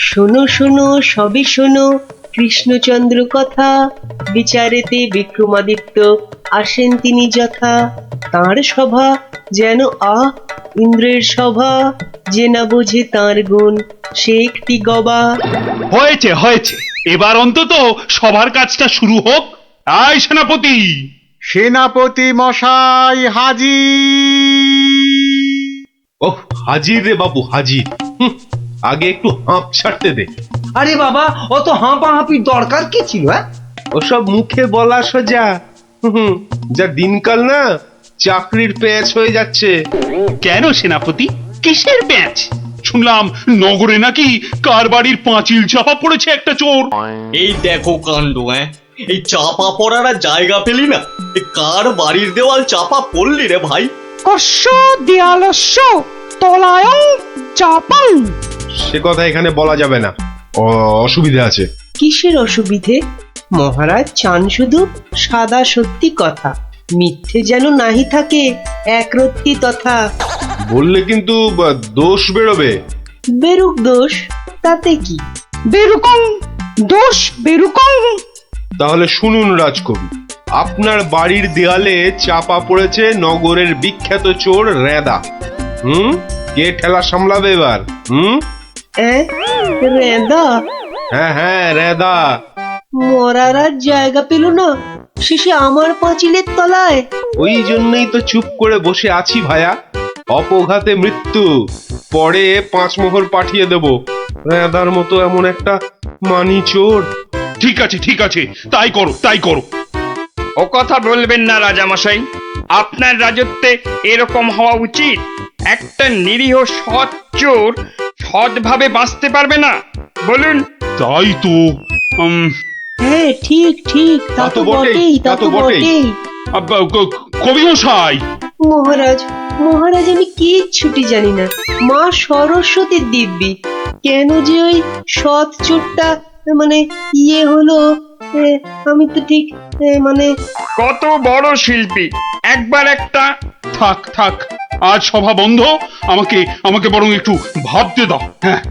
শোনো শোনো সবই শোনো কৃষ্ণচন্দ্র কথা, বিচারেতে বিক্রমাদিত্য আসেন তিনি যথা। তাঁর সভা যেন ইন্দ্রের সভা, যে না বোঝে তাঁর গুণ সে একটি গবা। হয়েছে হয়েছে, এবার অন্তত সবার কাজটা শুরু হোক। আয় সেনাপতি। সেনাপতি মশাই হাজির। ওহ, হাজির রে বাবু, হাজির। আগে একটু হাঁপ ছাড়তে দে। আরে বাবা, অত হাঁপাহাঁপির দরকার কি ছিল? ওসব মুখে বলা সোজা। যা দিনকাল না, চাকরির প্যাঁচ হয়ে যাচ্ছে। কেন সেনাপতি, কিসের প্যাঁচ? শুনলাম নগরে নাকি কার বাড়ির পাঁচিল চাপা পড়েছে একটা চোর। এই দেখো কাণ্ড। এই চাপা পড়ার আর জায়গা পেলি না, কার বাড়ির দেওয়াল চাপা পড়লি রে ভাই? কস্য দেয়ালস্য তলায়ং চাপাং। সে কথা এখানে বলা যাবে না, অসুবিধা আছে। কিসের অসুবিধে মহারাজ? চান শুধু সাদা সত্যি কথা, মিথ্যে যেন নাহি থাকে একরত্তি তথা। বললে কিন্তু দোষ বেরোবে। বেরুক দোষ, তাতে কি? বেরুকং দোষ বেরুকং। তাহলে শুনুন রাজকবি, আপনার বাড়ির দেয়ালে চাপা পড়েছে নগরের বিখ্যাত চোর রেদা। কে ঠেলা সামলাবে এবার? রেদা? হ্যাঁ হ্যাঁ, রেদা। মরার আর জায়গা পেল না, শেষে আমার পাঁচিলের তলায়। ওই জন্যই তো চুপ করে বসে আছি ভায়া। অপঘাতে মৃত্যু, পরে 5 মোহর পাঠিয়ে দেব। রেদার মতো এমন একটা মানি চোর। ঠিক আছে ঠিক আছে, তাই করো তাই করো। ও কথা বলবেন না রাজামশাই, আপনার রাজত্বে এরকম হওয়া উচিত। একটা নিরীহ সৎ চোর সৎভাবে বাঁচতে পারবে না, বলুন? তাই তো। হ্যাঁ ঠিক ঠিক, তা তো বটেই, তা তো বটেই। কবি মশাই, মহারাজ মহারাজ, আমি কিচ্ছুটি জানি না। মা সরস্বতীর দিব্যি কেন যে ওই সৎ চোরটা মানে হলো, আমি তো ঠিক মানে। কত বড় শিল্পী, একবার একটা। থাক থাক, আজ সভা বন্ধ। আমাকে আমাকে বরং একটু ভাবতে দাও। হ্যাঁ,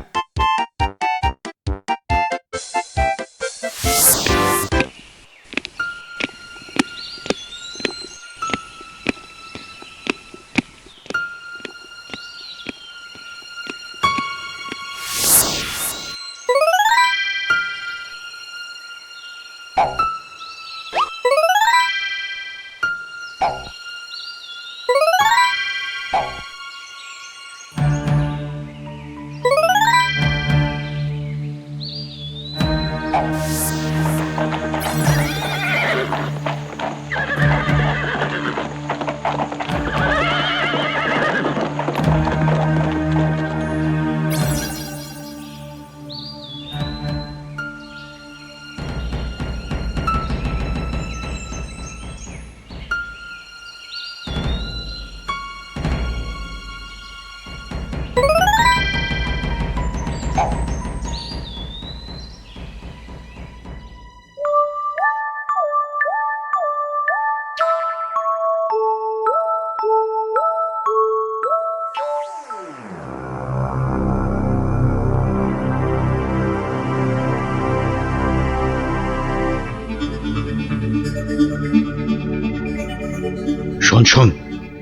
শোন শোন,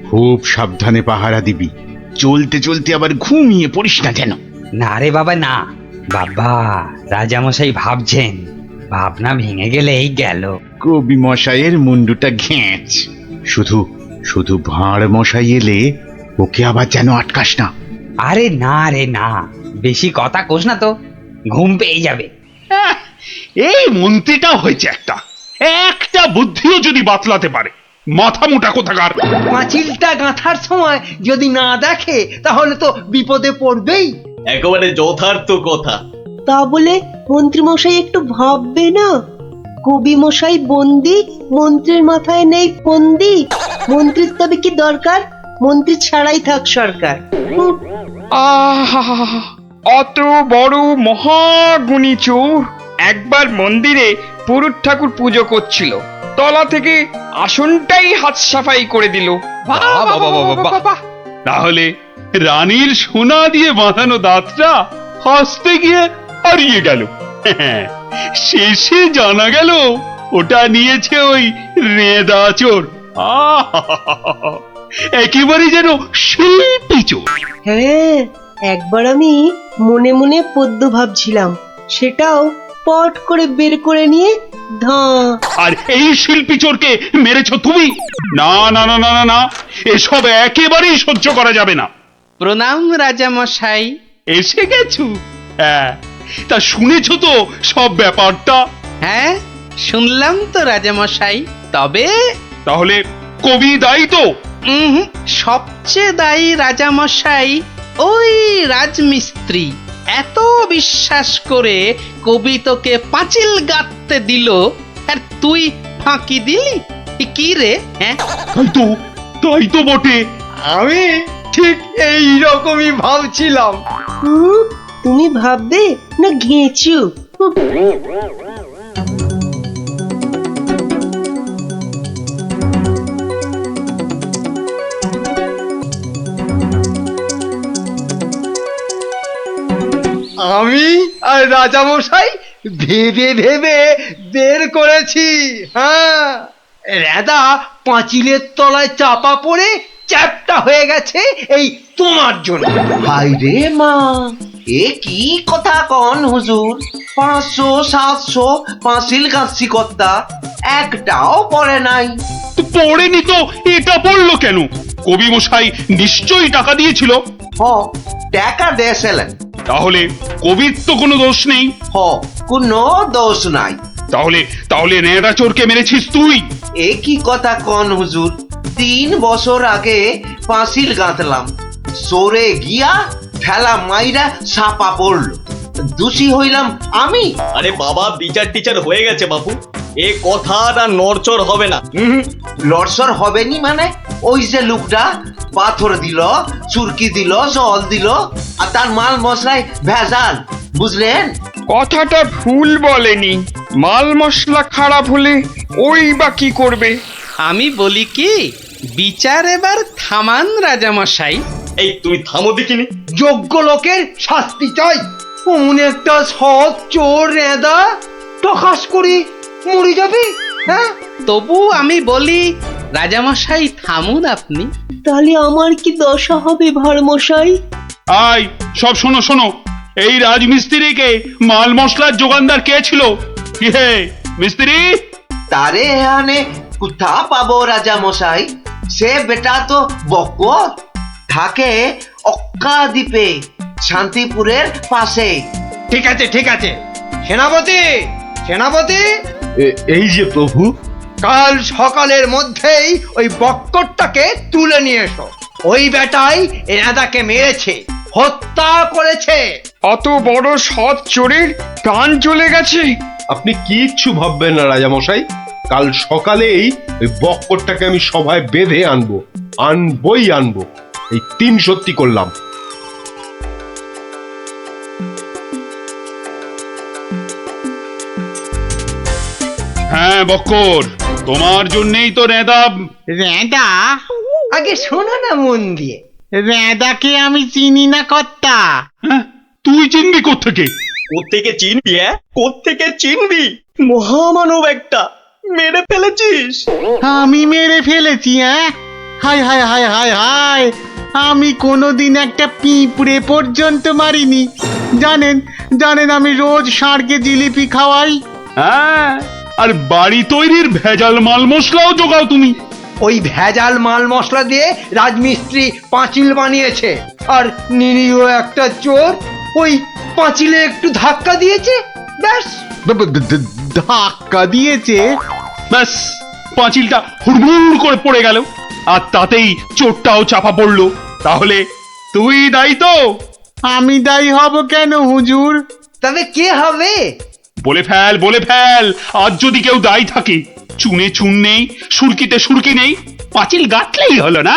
খুব সাবধানে পাহারা দিবি। চলতে চলতে আবার ঘুমিয়ে পড়িস না যেন। না রে বাবা না, বাবা রাজামশাই ভাবছেন, ভাবনা ভেঙে গেলেই গেল। কবি মশাইয়ের মুন্ডুটা ঘেঁচ। শুধু শুধু ভাঁড় মশাই এলে ওকে আবার যেন আটকাস না। আরে না রে না, বেশি কথা কোস না তো, ঘুম পেয়ে যাবে। এই মন্ত্রীটা হয়েছে একটা একটা বুদ্ধিও যদি বাতলাতে পারে, মাথা মোটা কোথাকার। পাঁচিলটা গাঁথার সময় যদি না দেখে তাহলে তো বিপদে পড়বেই। একেবারে যথার্থ কথা। তা বলে মন্ত্রী মশাই একটু ভাববে না? কবি মশাই বন্দি, মন্ত্রীর মাথায় নেই ফন্দি। মন্ত্রীর তবে কি দরকার? মন্ত্রী ছাড়াই থাক সরকার। অত বড় মহাগুণী চোর একবার মন্দিরে পুরুত ঠাকুর পুজো করছিল, তলা থেকে আসনটাই হাত সাফাই করে দিল। তাহলে রানীর সোনা দিয়ে বাঁধানো দাঁতটা হাসতে গিয়ে হারিয়ে গেল। শেষে জানা গেল ওটা নিয়েছে ওই রেদা চোর। একেবারে যেন শিল্পী চোর। হ্যাঁ, একবার আমি মনে মনে পদ্য ভাবছিলাম, সেটাও পট করে বের করে নিয়ে আর এই শিল্পী চোরকে মেরেছো তুমি? না না না না না না, এসব একেবারেই সহ্য করা যাবে না। প্রণাম রাজামশাই। এসে গেছো? হ্যাঁ, তা শুনেছো তো সব ব্যাপারটা? হ্যাঁ শুনলাম তো রাজামশাই। তবে তাহলে কবি দায়ী তো? সবচেয়ে দায়ী রাজামশাই ওই রাজমিস্ত্রি। এত বিশ্বাস করে কবি তোকে পাঁচিল গাঁথতে দিল, আর তুই ফাঁকি দিলি। কি রে? হ্যাঁ তাই তো বটে। আমি ঠিক এই রকমই ভাবছিলাম। তুমি ভাববে না ঘেঁচু? আমি আর রাজামশাই ভেবে ভেবে বের করেছি। হ্যাঁ, রেদা পাঁচিলের তলায় চাপা পড়ে চ্যাপ্টা হয়ে গেছে এই তোমার জন্য। হাই রে মা, এ কি কথা কন হুজুর? 500 700 পাঁচিল গাঁথছি কর্তা, একটাও পড়ে নাই। পড়েনি তো এটা পড়লো কেন? কবি মশাই নিশ্চয়ই টাকা দিয়েছিল। হ টাকা দেশেলেন। তাহলে কবির তো কোনো দোষ নেই। হ কোনো দোষ নাই। তাহলে তাহলে নেড়া চোরকে মেরেছিস তুই? এ কি কথা কন হুজুর, 3 বছর আগে পাঁচিল গাঁথলাম, সরে গিয়া ঠেলা মাইরা সাপা পড়লো, দোষী হইলাম আমি। আরে বাবা, বিচার টিচার হয়ে গেছে বাপু, এ কথা আর নড়চড় হবে না। লড়সর হবে নি মানে? ওই যে লোকটা পাথর দিল, চুরকি দিল, জল দিল, আর তার মাল মশলায় ভেজাল, বুঝলেন? কথাটা ভুল বলেনি। মাল মশলা খারাপ হলে ওই বা কি করবে? আমি বলি কি, বিচার এবার থামান রাজামশাই। এই তুমি থামো দেখিনি। যোগ্য লোকের শাস্তি চাই। অমন একটা সৎ চোর রেঁদা টকাস করি মরে যাবে। হ্যাঁ, তবু আমি বলি রাজামশাই থামুন আপনি। তাহলে আমার কি দশা হবে ভাড়মশাই? আয় সব শোনো শোনো, এই রাজমিস্ত্রিকে মাল মশলার যোগানদার কে ছিল? কি হে মিস্ত্রি? তারে এখানে কোথা পাবো রাজা মশাই? সে বেটা তো বকর, থাকে অক্কা দ্বীপে, শান্তিপুরের পাশে। ঠিক আছে ঠিক আছে, সেনাপতি সেনাপতি, এই যে প্রভু। কাল সকালের মধ্যেই ওই বক্করটাকে তুলে নিয়ে এসো। ওই বেটাই এনাদাকে মেরেছে, হত্যা করেছে। অত বড় সৎ চোরের প্রাণ চলে গেছে? আপনি কিচ্ছু ভাববেন না রাজামশাই, কাল সকালেই ওই বক্করটাকে আমি সভায় বেঁধে আনবো, আনবই আনবো। এই 3 সত্যি করলাম। হ্যাঁ বক্কর, তোমার জন্যই তো নেদা। রেঁদা? আগে শোনো না মন দিয়ে। রেঁদাকে আমি চিনি না কর্তা। হ্যাঁ, তুই চিনবি কোত্থেকে? কোত্থেকে চিনবি? কোত্থেকে চিনবি? মহামানব একটা, মেরে ফেলেছিস। আমি মেরে ফেলেছি? হায় হায় হায় হায় হায়, আমি কোনোদিন একটা পিঁপড়ে পর্যন্ত মারিনি। জানেন জানেন আমি রোজ ষাঁড়কে জিলিপি খাওয়াই। হ্যাঁ, আর বাড়ি তৈরির ভেজাল মাল মশলাও জোগাও তুমি। ওই ভেজাল মাল মশলা দিয়ে রাজমিস্ত্রি পাঁচিল বানিয়েছে, আর নিরীহ একটা চোর ওই পাঁচিলে একটু ধাক্কা দিয়েছে, ব্যাস। ধাক্কা দিয়েছে? ব্যাস, পাঁচিলটা হুড়মুড় করে পড়ে গেল, আর তাতেই চোরটাও চাপা পড়লো। তাহলে তুই দায়ী তো? আমি দায়ী হব কেন হুজুর? তবে কে হবে? বলে ফেল বলে ফেল, আজ যদি কেউ দায়ী থাকে। চুনে চুন নেই, সুরকিতে সুরকি নেই, পাঁচিল গাঁথলেই হলো না?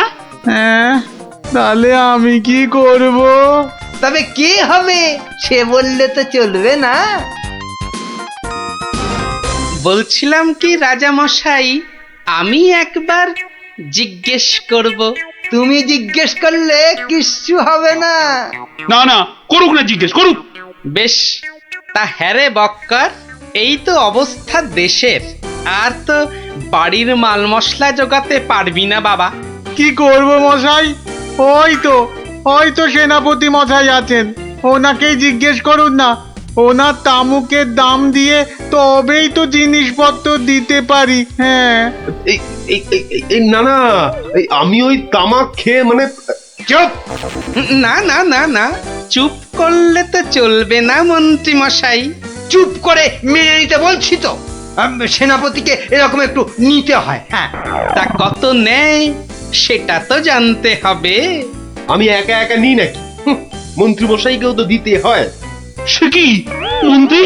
হ্যাঁ, তাহলে আমি কি করব? তবে কে হবে সে বললে তো চলবে না। বলছিলাম কি রাজামশাই, আমি একবার জিজ্ঞেস করব। তুমি জিজ্ঞেস করলে কিচ্ছু হবে না। না না, করুক না, জিজ্ঞেস করুক। বেশ, তা হ্যারে বক্কর, এই তো অবস্থা দেশের, আর তো বাড়ির মাল মশলা জোগাতে পারবি না বাবা। কি করব মশাই? ওই তো সেনাপতি মশাই আছেন, ওনাকেই জিজ্ঞেস করুন না। ওনার তামুকের দাম দিয়ে তবেই তো জিনিসপত্র দিতে পারি। হ্যাঁ, না না, আমি ওই তামাক খেয়ে মানে। চুপ! না না না না, চুপ করলে তো চলবে না মন্ত্রী মশাই। চুপ করে মেনে নিতে বলছি তো। সেনাপতিকে এরকম একটু নিতে হয়। হ্যাঁ, তা কত নেয় সেটা তো জানতে হবে। আমি একা একা নিই নাকি? মন্ত্রী মশাইকেও তো দিতে হয়। সে কি মন্ত্রী,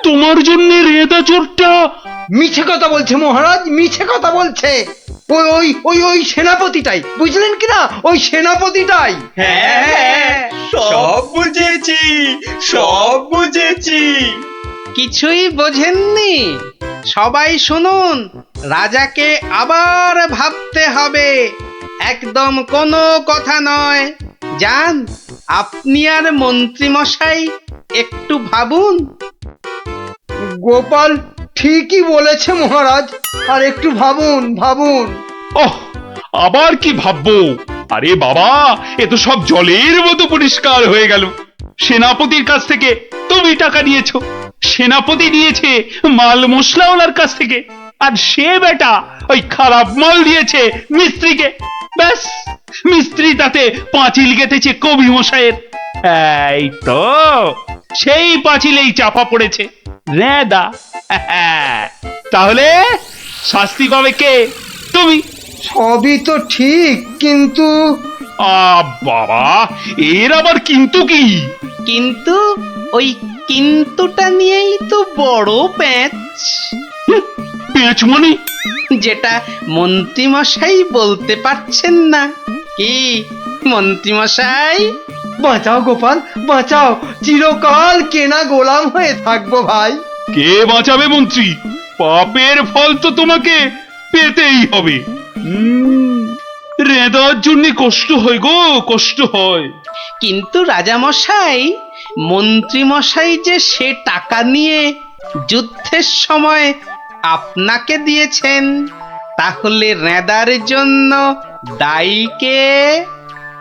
তোমার জন্য রেদা চোরটা? মিছে কথা বলছে মহারাজ, মিছে কথা বলছে। ওই ওই ওই ওই সেনাপতিটাই, বুঝলেন কিনা? ওই সেনাপতিটাই। হ্যাঁ, সব বুঝেছি, সব বুঝেছি। কিছুই বোঝেননি? সবাই শুনুন, রাজাকে আবার ভাবতে হবে, একদম কোনো কথা নয়। যান, আপনি আর মন্ত্রী মশাই একটু ভাবুন। গোপাল ঠিকই বলেছে মহারাজ, আর একটু ভাবুন ভাবুন। ওহ, আবার কি ভাববো? আরে বাবা, এ তো সব জলের মতো পরিষ্কার হয়ে গেল। সেনাপতির কাছ থেকে তুমি টাকা নিয়েছো, সেনাপতি নিয়েছে মাল মশলাওয়ালার কাছ থেকে, আর সে বেটা ওই খারাপ মাল দিয়েছে মিস্ত্রিকে। ব্যাস মিস্ত্রি তাতে পাঁচিল গেঁথেছে কবি মশাইয়ের। এই তো সেই পাঁচিলেই চাপা পড়েছে রেদা। তাহলে শাস্তি পাবে কে? তুমি। সবই তো ঠিক, কিন্তু বাবা, এর আবার কিন্তু কি? কিন্তু ওই কিন্তুটা নিয়েই তো বড় প্যাঁচ। পেঁচ মানে? যেটা মন্ত্রীমশাই বলতে পারছেন না। কি মন্ত্রীমশাই? বাঁচাও গোপাল, বাঁচাও, চিরকাল কেনা গোলাম হয়ে থাকবো ভাই। কে বাঁচাবে মন্ত্রী? পাপের ফল তো তোমাকে পেতেই হবে। রেদার জন্য কষ্ট হয় গো, কষ্ট হয়। কিন্তু রাজামশাই, মন্ত্রীমশাই যে সে টাকা নিয়ে যুদ্ধের সময় আপনাকে দিয়েছেন, তাহলে রেদার জন্য দায়ী কে?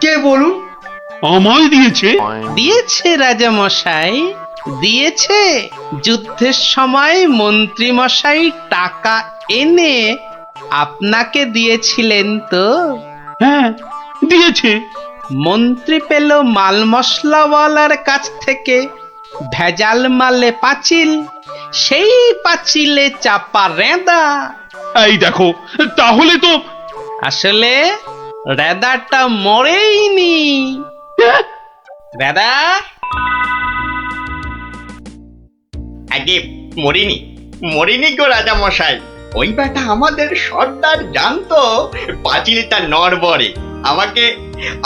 কে বলুন? আমায় দিয়েছে? দিয়েছে রাজামশাই, দিয়েছে। যুদ্ধের সময় মন্ত্রীমশাই টাকা এনে আপনাকে দিয়েছিলেন তো? হ্যাঁ, দিয়েছে। মন্ত্রী পেল মাল মশলাওয়ালার কাছ থেকে ভেজাল মালে পাঁচিল, সেই পাঁচিলে চাপা রেদা। এই দেখো, তাহলে তো আসলে রেদাটা মরেইনি। রেদা আগে মরিনি, মরিনি গো রাজা মশাই। ওই বেটা আমাদের সর্দার জানতো পাঁচিলটা নড়বড়ে। আমাকে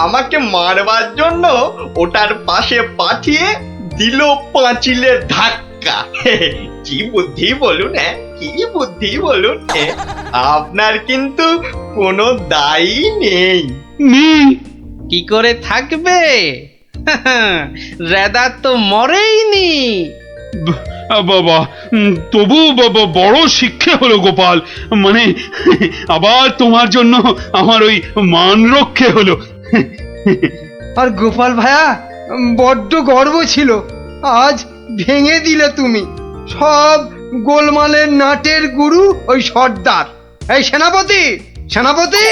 আমাকে মারবার জন্য ওটার পাশে পাঠিয়ে দিল পাঁচিলের ধাক্কা। কি বুদ্ধি বলুন, হ্যাঁ, কি বুদ্ধি বলুন। আপনার কিন্তু কোনো দায়ী নেই। কি করে থাকবে? রেদা তো মরেইনি। বাবা, তবু বাবা বড় শিক্ষা হলো গোপাল। মানে আবার তোমার জন্য আমার ওই মান রক্ষে হলো। আর গোপাল ভাইয়া, বড্ড গর্ব ছিল, আজ ভেঙে দিলে তুমি। সব গোলমালের নাটের গুরু ওই সর্দার। এই সেনাপতি, সেনাপতি!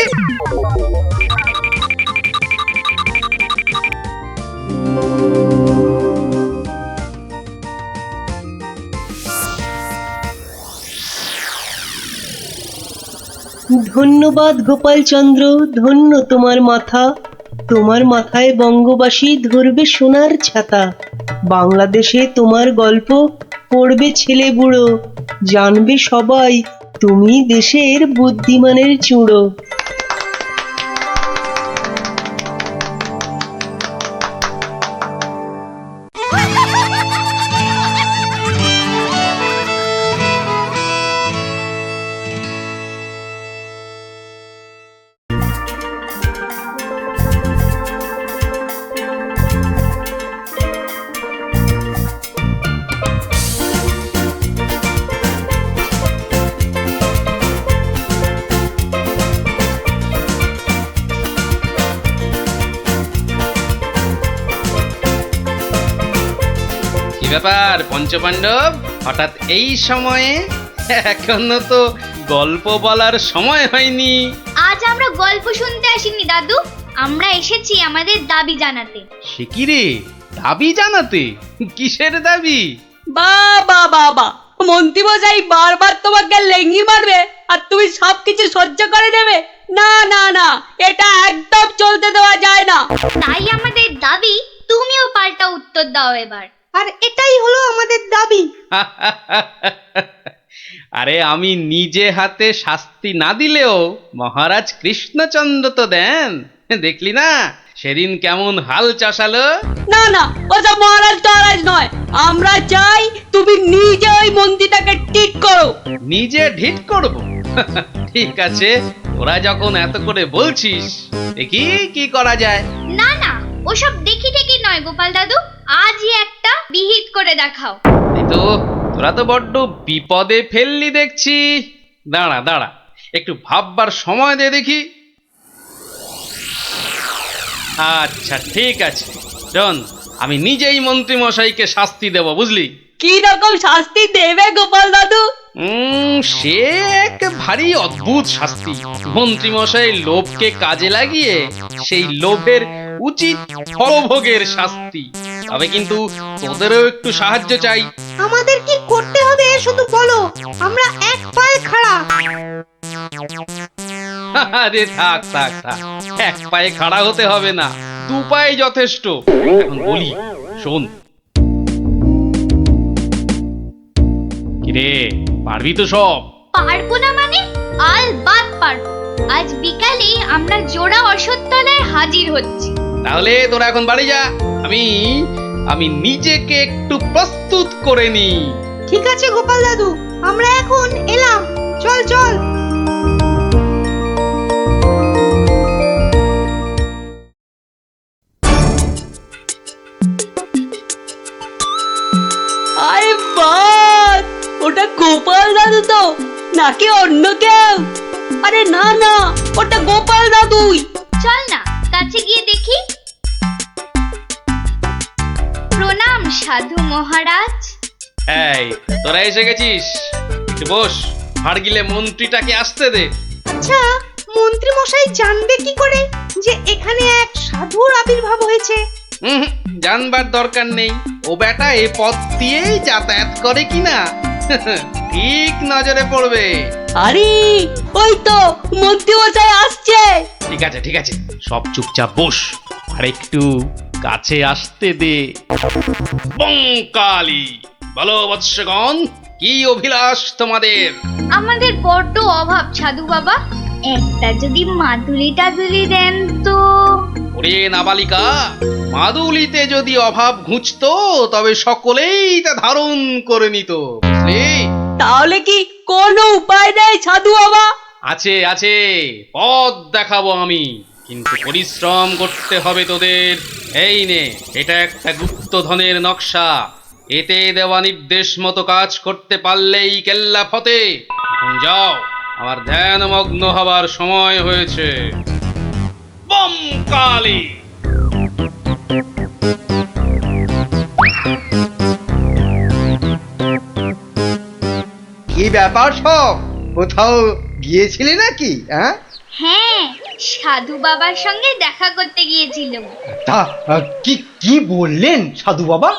ধন্যবাদ গোপালচন্দ্র, ধন্য তোমার মাথা। তোমার মাথায় বঙ্গবাসী ধরবে সোনার ছাতা। বাংলাদেশে তোমার গল্প পড়বে ছেলে বুড়ো, জানবে সবাই তুমি দেশের বুদ্ধিমানের চূড়ো। কি ব্যাপার পঞ্চপাণ্ডব, হঠাৎ এই সময়ে? এখনো তো গল্প বলার সময় হয়নি। আজ আমরা গল্প শুনতে আসিনি দাদু, আমরা এসেছি আমাদের দাবি জানাতে। সে কি রে, দাবি জানাতে? কিসের দাবি? বাবা বাবা, মন্ত্রীমশাই বারবার তোমাকে লেঙ্গি মারবে আর তুমি সবকিছু সহ্য করে নেবে? না না না, এটা একদম চলতে দেওয়া যায় না। তাই আমাদের দাবি তুমিও পাল্টা উত্তর দাও এবার। আর এটাই হলো আমাদের দাবি। আরে আমি নিজে হাতে শাস্তি না দিলেও মহারাজ কৃষ্ণচন্দ্র তো দেন। দেখলি না সেদিন কেমন হাল চাষালো? না না, ওসব মহারাজ টহারাজ নয়, আমরা চাই তুমি নিজে ওই মন্ত্রীটাকে ঠিক করো। নিজে ঢিট করব? ঠিক আছে, তোরা যখন এত করে বলছিস, দেখি কি করা যায়। না না, ওসব দেখি ঠেকি নয় গোপাল দাদু, আজই একটা বিহিত করে দেখাও। এই তো, তোরা তো বড্ড বিপদে ফেললি দেখছি। দাঁড়া দাঁড়া, একটু ভাববার সময় দে দেখি। আচ্ছা ঠিক আছে, শোন, আমি নিজেই মন্ত্রী মশাইকে শাস্তি দেব, বুঝলি? কি রকম শাস্তি দেবে গোপাল দাদু? সে এক ভারী অদ্ভুত শাস্তি। মন্ত্রী মশাই লোভকে কাজে লাগিয়ে সেই লোভের উচিত ফলভোগের শাস্তি। তবে কিন্তু তোদেরও একটু সাহায্য চাই। আমাদের কি করতে হবে শুধু বলো, আমরা এক পায়ে খাড়া। আরে থাক থাক থাক, এক পায়ে খাড়া হতে হবে না, দু পায়ে যথেষ্ট। এখন বলি শোন। কিরে, পারবি তো সব? পারবো না মানে? আলবাত পারবো। আজ বিকালে আমরা জোড়া অশ্বত্থতলায় হাজির হচ্ছি। তাহলে তোরা এখন বাড়ি যা, আমি নিজেকে একটু প্রস্তুত করে নি। ঠিক আছে গোপাল দাদু, আমরা এখন এলাম। চল চল। আরে বাস, ওটা গোপাল দাদু তো নাকি অন্য কেউ? আরে না না, ওটা গোপাল দাদুই। চল না কাছে গিয়ে দেখি। প্রণাম সাধু মহারাজ। এই তোরা এসে গেছিস, একটু বস। হাড় গিলে মন্ত্রীটাকে আসতে দে। আচ্ছা, মন্ত্রী মশাই জানবে কি করে যে এখানে এক সাধুর আবির্ভাব হয়েছে? জানবার দরকার নেই, ও বেটা এ পথ দিয়েই যাতায়াত করে কিনা ঠিক নজরে পড়বে। আরে ওই তো মন্ত্রী মশাই আসছে। ঠিক আছে ঠিক আছে, সব চুপচাপ বস, আর একটু কাছে আসতে দে। বঙ্কালি, বলো বৎসগণ, কি অভিলাষ তোমাদের? আমাদের বড্ড অভাব সাধু বাবা, একটা যদি মাদুলি টাদুলি দেন তো। ওরে নাবালিকা, মাদুলিতে যদি অভাব ঘুচতো তবে সকলেই তা ধারণ করে নিত, বুঝলি? তাহলে কি কোনো উপায় নেই সাধু বাবা? আছে আছে, পথ দেখাবো আমি, কিন্তু পরিশ্রম করতে হবে তোদের। এই নে, এটা একটা গুপ্তধনের নকশা, এতে দেওয়া নির্দেশ মতো কাজ করতে পারলেই কেল্লা ফতে। এখন যাও, আমার ধ্যানমগ্ন হবার সময় হয়েছে। বঙ্কালি। কি ব্যাপার সব, কোথাও গিয়েছিলে নাকি? হ্যাঁ, সাধু বাবার সঙ্গে দেখা করতে গিয়েছিলাম। তা কি কি বললেন সাধু বাবা?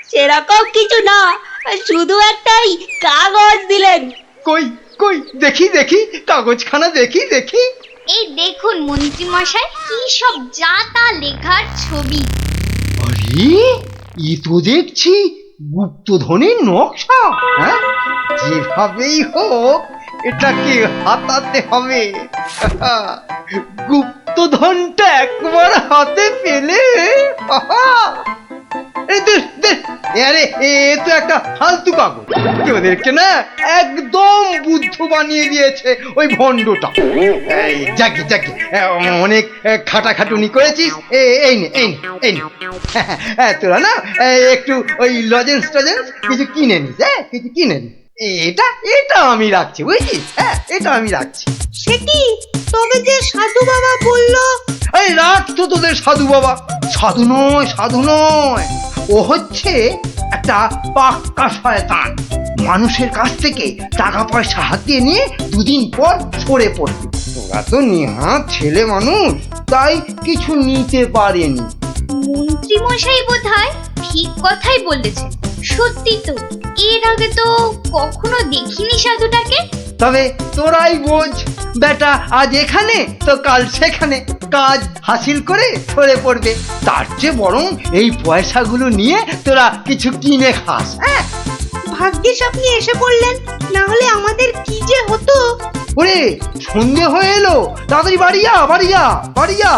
সেরকম কিছু না, শুধু একটাই কাগজ দিলেন। কই কই দেখি দেখি, কাগজখানা দেখি দেখি। এই দেখুন মন্ত্রী মশাই, কি সব যা তা লেখার ছবি। আরে ই তো দেখছি গুপ্তধনের নকশা। যেভাবেই হোক এটাকে হাতাতে হবে। গুপ্তধনটা একবার হাতে পেলে আরে এ তো একটা ফালতু কাগজ, ওদেরকে না একদম বুদ্ধ বানিয়ে দিয়েছে ওই ভণ্ডটা। যাকে যাকে অনেক খাটাখাটুনি করেছিস, এই নে এই নে এই নে। তোরা না একটু ওই লজেন্স টজেন্স কিছু কিনে নিস, কিছু কিনে নিস। এটা এটা আমি রাখছি, বুঝছিস? এটা আমি রাখছি। সে কি, তবে যে সাধু বাবা বলল? এই রাখ তো তোদের সাধু বাবা। সাধু নয়, সাধু নয়, ও হচ্ছে একটা পাক্কা শয়তান। মানুষের কাছ থেকে টাকা পয়সা হাতিয়ে নিয়ে দুদিন পর সরে পড়বে। তোরা তো নিহাত ছেলে মানুষ, তাই কিছু নিতে পারেনি। মন্ত্রী মশাই বোধহয় ঠিক কথাই বলেছেন। সত্যি তো, এর আগে তো কখনো দেখিনি সাধুটাকে। তবে তোরাই বোঝ, বেটা আজ এখানে তো কাল সেখানে কাজ হাসিল করে সরে পড়বে। তার চেয়ে বরং এই পয়সাগুলো নিয়ে তোরা কিছু কিনে খাস। ভাগ্যিস আপনি এসে পড়লেন, না হলে আমাদের কি যে হতো। ওরে সন্ধে হয়ে এলো, তাড়াতাড়ি বাড়ি যা বাড়ি যা বাড়ি যা।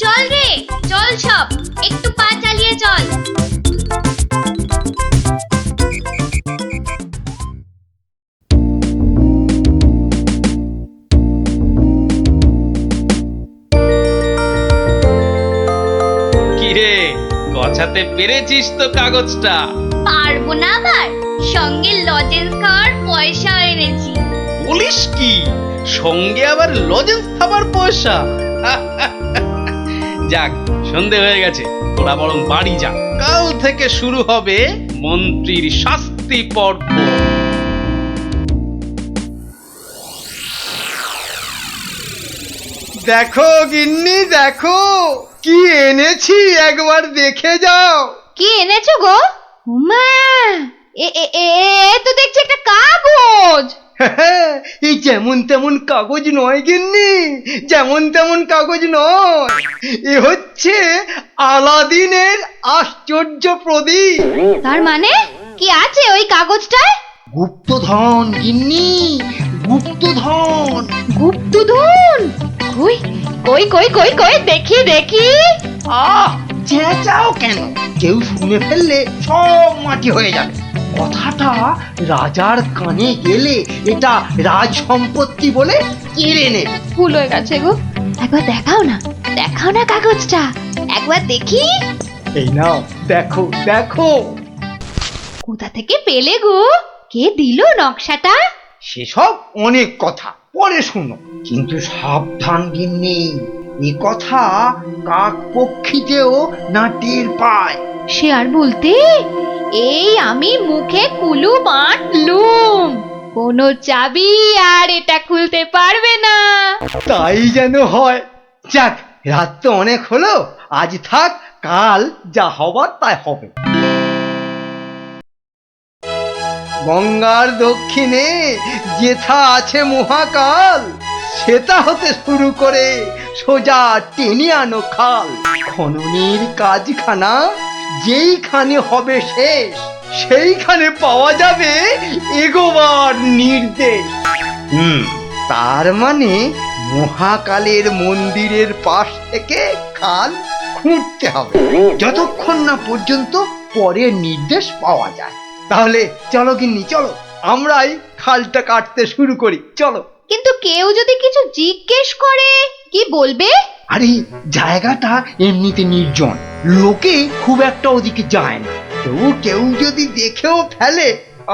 চল রে চল, সব একটু পা চালিয়ে চল। কিরে, গছাতে পেরেছিস তো কাগজটা? পারবো না আবার, সঙ্গে লজেন্স খাওয়ার পয়সা এনেছি। বলিস কি, সঙ্গে আবার লজেন্স খাবার পয়সা? যাক, সন্ধে হয়ে গেছে, তোরা বরং বাড়ি যা। কাল থেকে শুরু হবে মন্ত্রীর শাস্তি পর্ব। দেখো গিন্নি দেখো কি এনেছি, একবার দেখে যাও। কি এনেছো গো? উমা, এ তো দেখছি একটা কাগজ। এই যেমন তেমন কাগজ নয় গিন্নি, যেমন তেমন কাগজ নয়, এ হচ্ছে আলাদিনের আশ্চর্য প্রদীপ। তার মানে কি আছে ওই কাগজটায়? গুপ্তধন গিন্নি, গুপ্তধন। গুপ্তধন? কই কই কই কই কই দেখি দেখি। চেঁচাও কেন? কেউ শুনে ফেললে সব মাটি হয়ে যাবে। কথাটা রাজার কানে গেলে এটা রাজ সম্পত্তি বলে কেড়ে নেবে। ভুল হয়ে গেছে গো, একবার দেখাও না, দেখাও না কাগজটা, একবার দেখি। এই নাও দেখো দেখো। কোথা থেকে পেলে গো? কে দিল নকশাটা? সেসব অনেক কথা পরে শুনো, কিন্তু সাবধান গিন্নি, এ কথা কাক পক্ষীতেও না টের পায়। সে আর বলতে, এই আমি মুখে কুলু বাঁধলুম, কোনো চাবি আর এটা খুলতে পারবে না। তাই যেন হয়। যাক, রাত তো অনেক হলো, আজ থাক, কাল যা হবার তাই হবে। গঙ্গার দক্ষিণে যেথা আছে মহাকাল, সেটা হতে শুরু করে সোজা টেনে আনো খাল। খননের কাজখানা যেইখানে হবে শেষ, সেইখানে পাওয়া যাবে এগোবার নির্দেশ। তার মানে মহাকালের মন্দিরের পাশ থেকে খাল খুঁড়তে হবে, যতক্ষণ না পর্যন্ত পরের নির্দেশ পাওয়া যায়। তাহলে চলো গিন্নি চলো, আমরাই খালটা কাটতে শুরু করি, চলো। কিন্তু কেউ যদি কিছু জিজ্ঞেস করে কি বলবে? আরে জায়গাটা এমনিতে নির্জন, লোকে খুব একটা ওদিকে যায় না, তবু কেউ যদি দেখেও ফেলে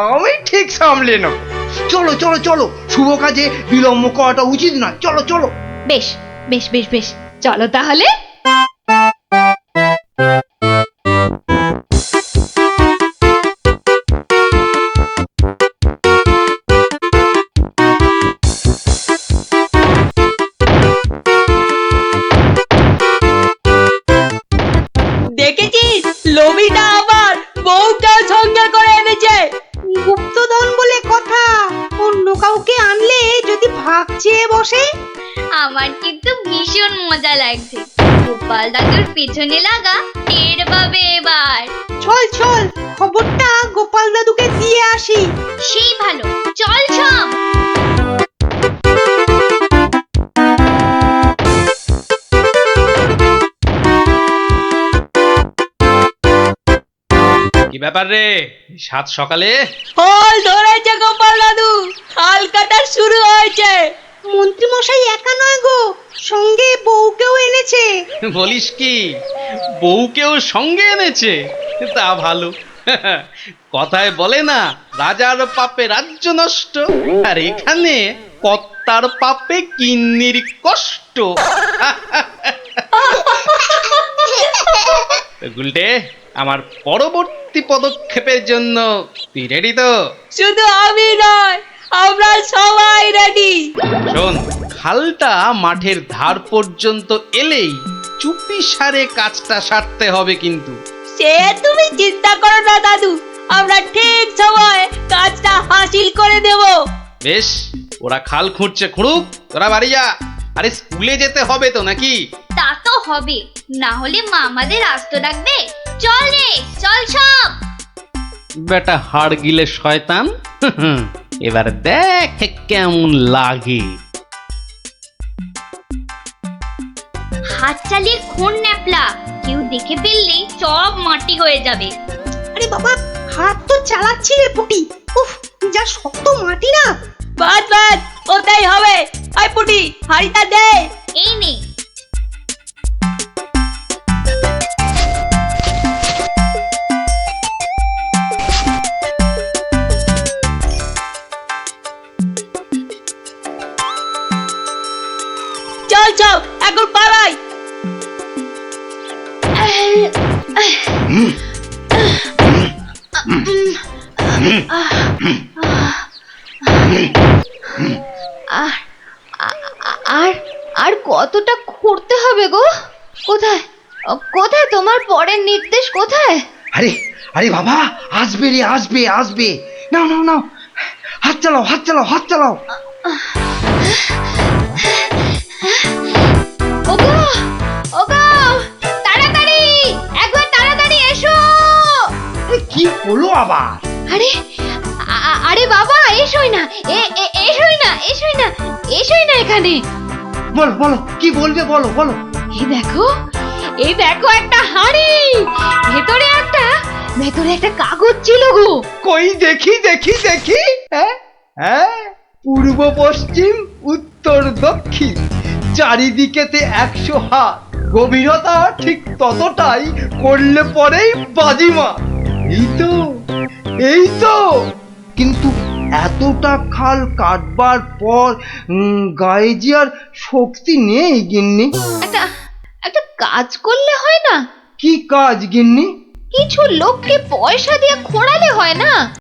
আমি ঠিক সামলে নেব। চলো চলো চলো, শুভ কাজে বিলম্ব করাটা উচিত না, চলো চলো। বেশ বেশ বেশ বেশ, চলো তাহলে। দেখেছিস লোভিটা আবার বউকে সঙ্গে করে এনেছে। গুপ্তধন বলে কথা, অন্য কাউকে আনলে যদি ভাগ চেয়ে বসে। আমার কিন্তু ভীষণ মজা লাগছে। গোপাল দাদুর পেছনে লাগা টের পাবে এবার। চল চল, খবরটা গোপাল দাদুকে দিয়ে আসি। সেই ভালো, চল সব। কি ব্যাপার রে, সাত সকালে? ফল ধরেছে গোপাল দাদু, খাল কাটা শুরু হয়েছে। মন্ত্রী মশাই একা নয় গো, সঙ্গে বউকেও এনেছে। বলিস কি, বউকেও সঙ্গে এনেছে? তা ভালো। কথায় বলে না, রাজার পাপে রাজ্য নষ্ট, আর এখানে কর্তার পাপে কিন্নির কষ্ট। গুলটে, আমার পরবর্তী পদক্ষেপের জন্য তুই রেডি তো? শুধু আমি নয়, আমরা সবাই রেডি। শোন, খালটা মাঠের ধার পর্যন্ত এলেই চুপি সারে কাজটা সারতে হবে কিন্তু। সে তুমি চিন্তা করো না দাদু, আমরা ঠিক সময় কাজটা হাসিল করে দেব। বেশ, ওরা খাল খুঁড়ছে খুঁড়ুক, তোরা বাড়ি যা। আরে স্কুলে যেতে হবে তো নাকি? তা তো হবে, না হলে মা আমাদের আস্ত ডাকবে। চল রে, চল সব। বেটা হাড় গিলে শয়তান, এবার দেখ কেমন লাগে। হাত চালিয়ে খুন ন্যাপলা, কেউ দেখে ফেললেই সব মাটি হয়ে যাবে। আরে বাবা, হাত তো চালাচ্ছি রে পুটি। উফ, যা শক্ত মাটি না। বাদ বাদ, ওটাই হবে। আই পুটি, হাড়িটা দে। এই নে। চল চল, এখন পালাই। আর আর কতটা খুঁড়তে হবে গো? কোথায় কোথায় তোমার পরের নির্দেশ কোথায়? আরে আরে বাবা, আসবে রে, আসবে আসবে। নাও নাও নাও, হাত চালাও, হাত চালাও, হাত চালাও। ওগো ওগো, তাড়াতাড়ি, একবার তাড়াতাড়ি এসো। কি হলো আবার? আরে আরে বাবা, এসোই না, এসোই না, এসোই না, এসোই না এখানে। বলো বলো, কি বলবে বলো বলো। এই দেখো একটা হাঁড়ি, ভেতরে একটা কাগজ ছিল গো। কই দেখি দেখি দেখি। হ্যাঁ হ্যাঁ, পূর্ব পশ্চিম উত্তর দক্ষিণ চারিদিকেতে 100 হাত, গভীরতা ঠিক ততটাই, করলে পরেই বাজিমা। এই তো কিন্তু এতটা খাল কাটবার পর গায়ে যে আর শক্তি নেই গিন্নি। একটা কাজ করলে হয় না? কি কাজ গিন্নি? কিছু লোককে পয়সা দিয়ে খোঁড়ালে হয় না?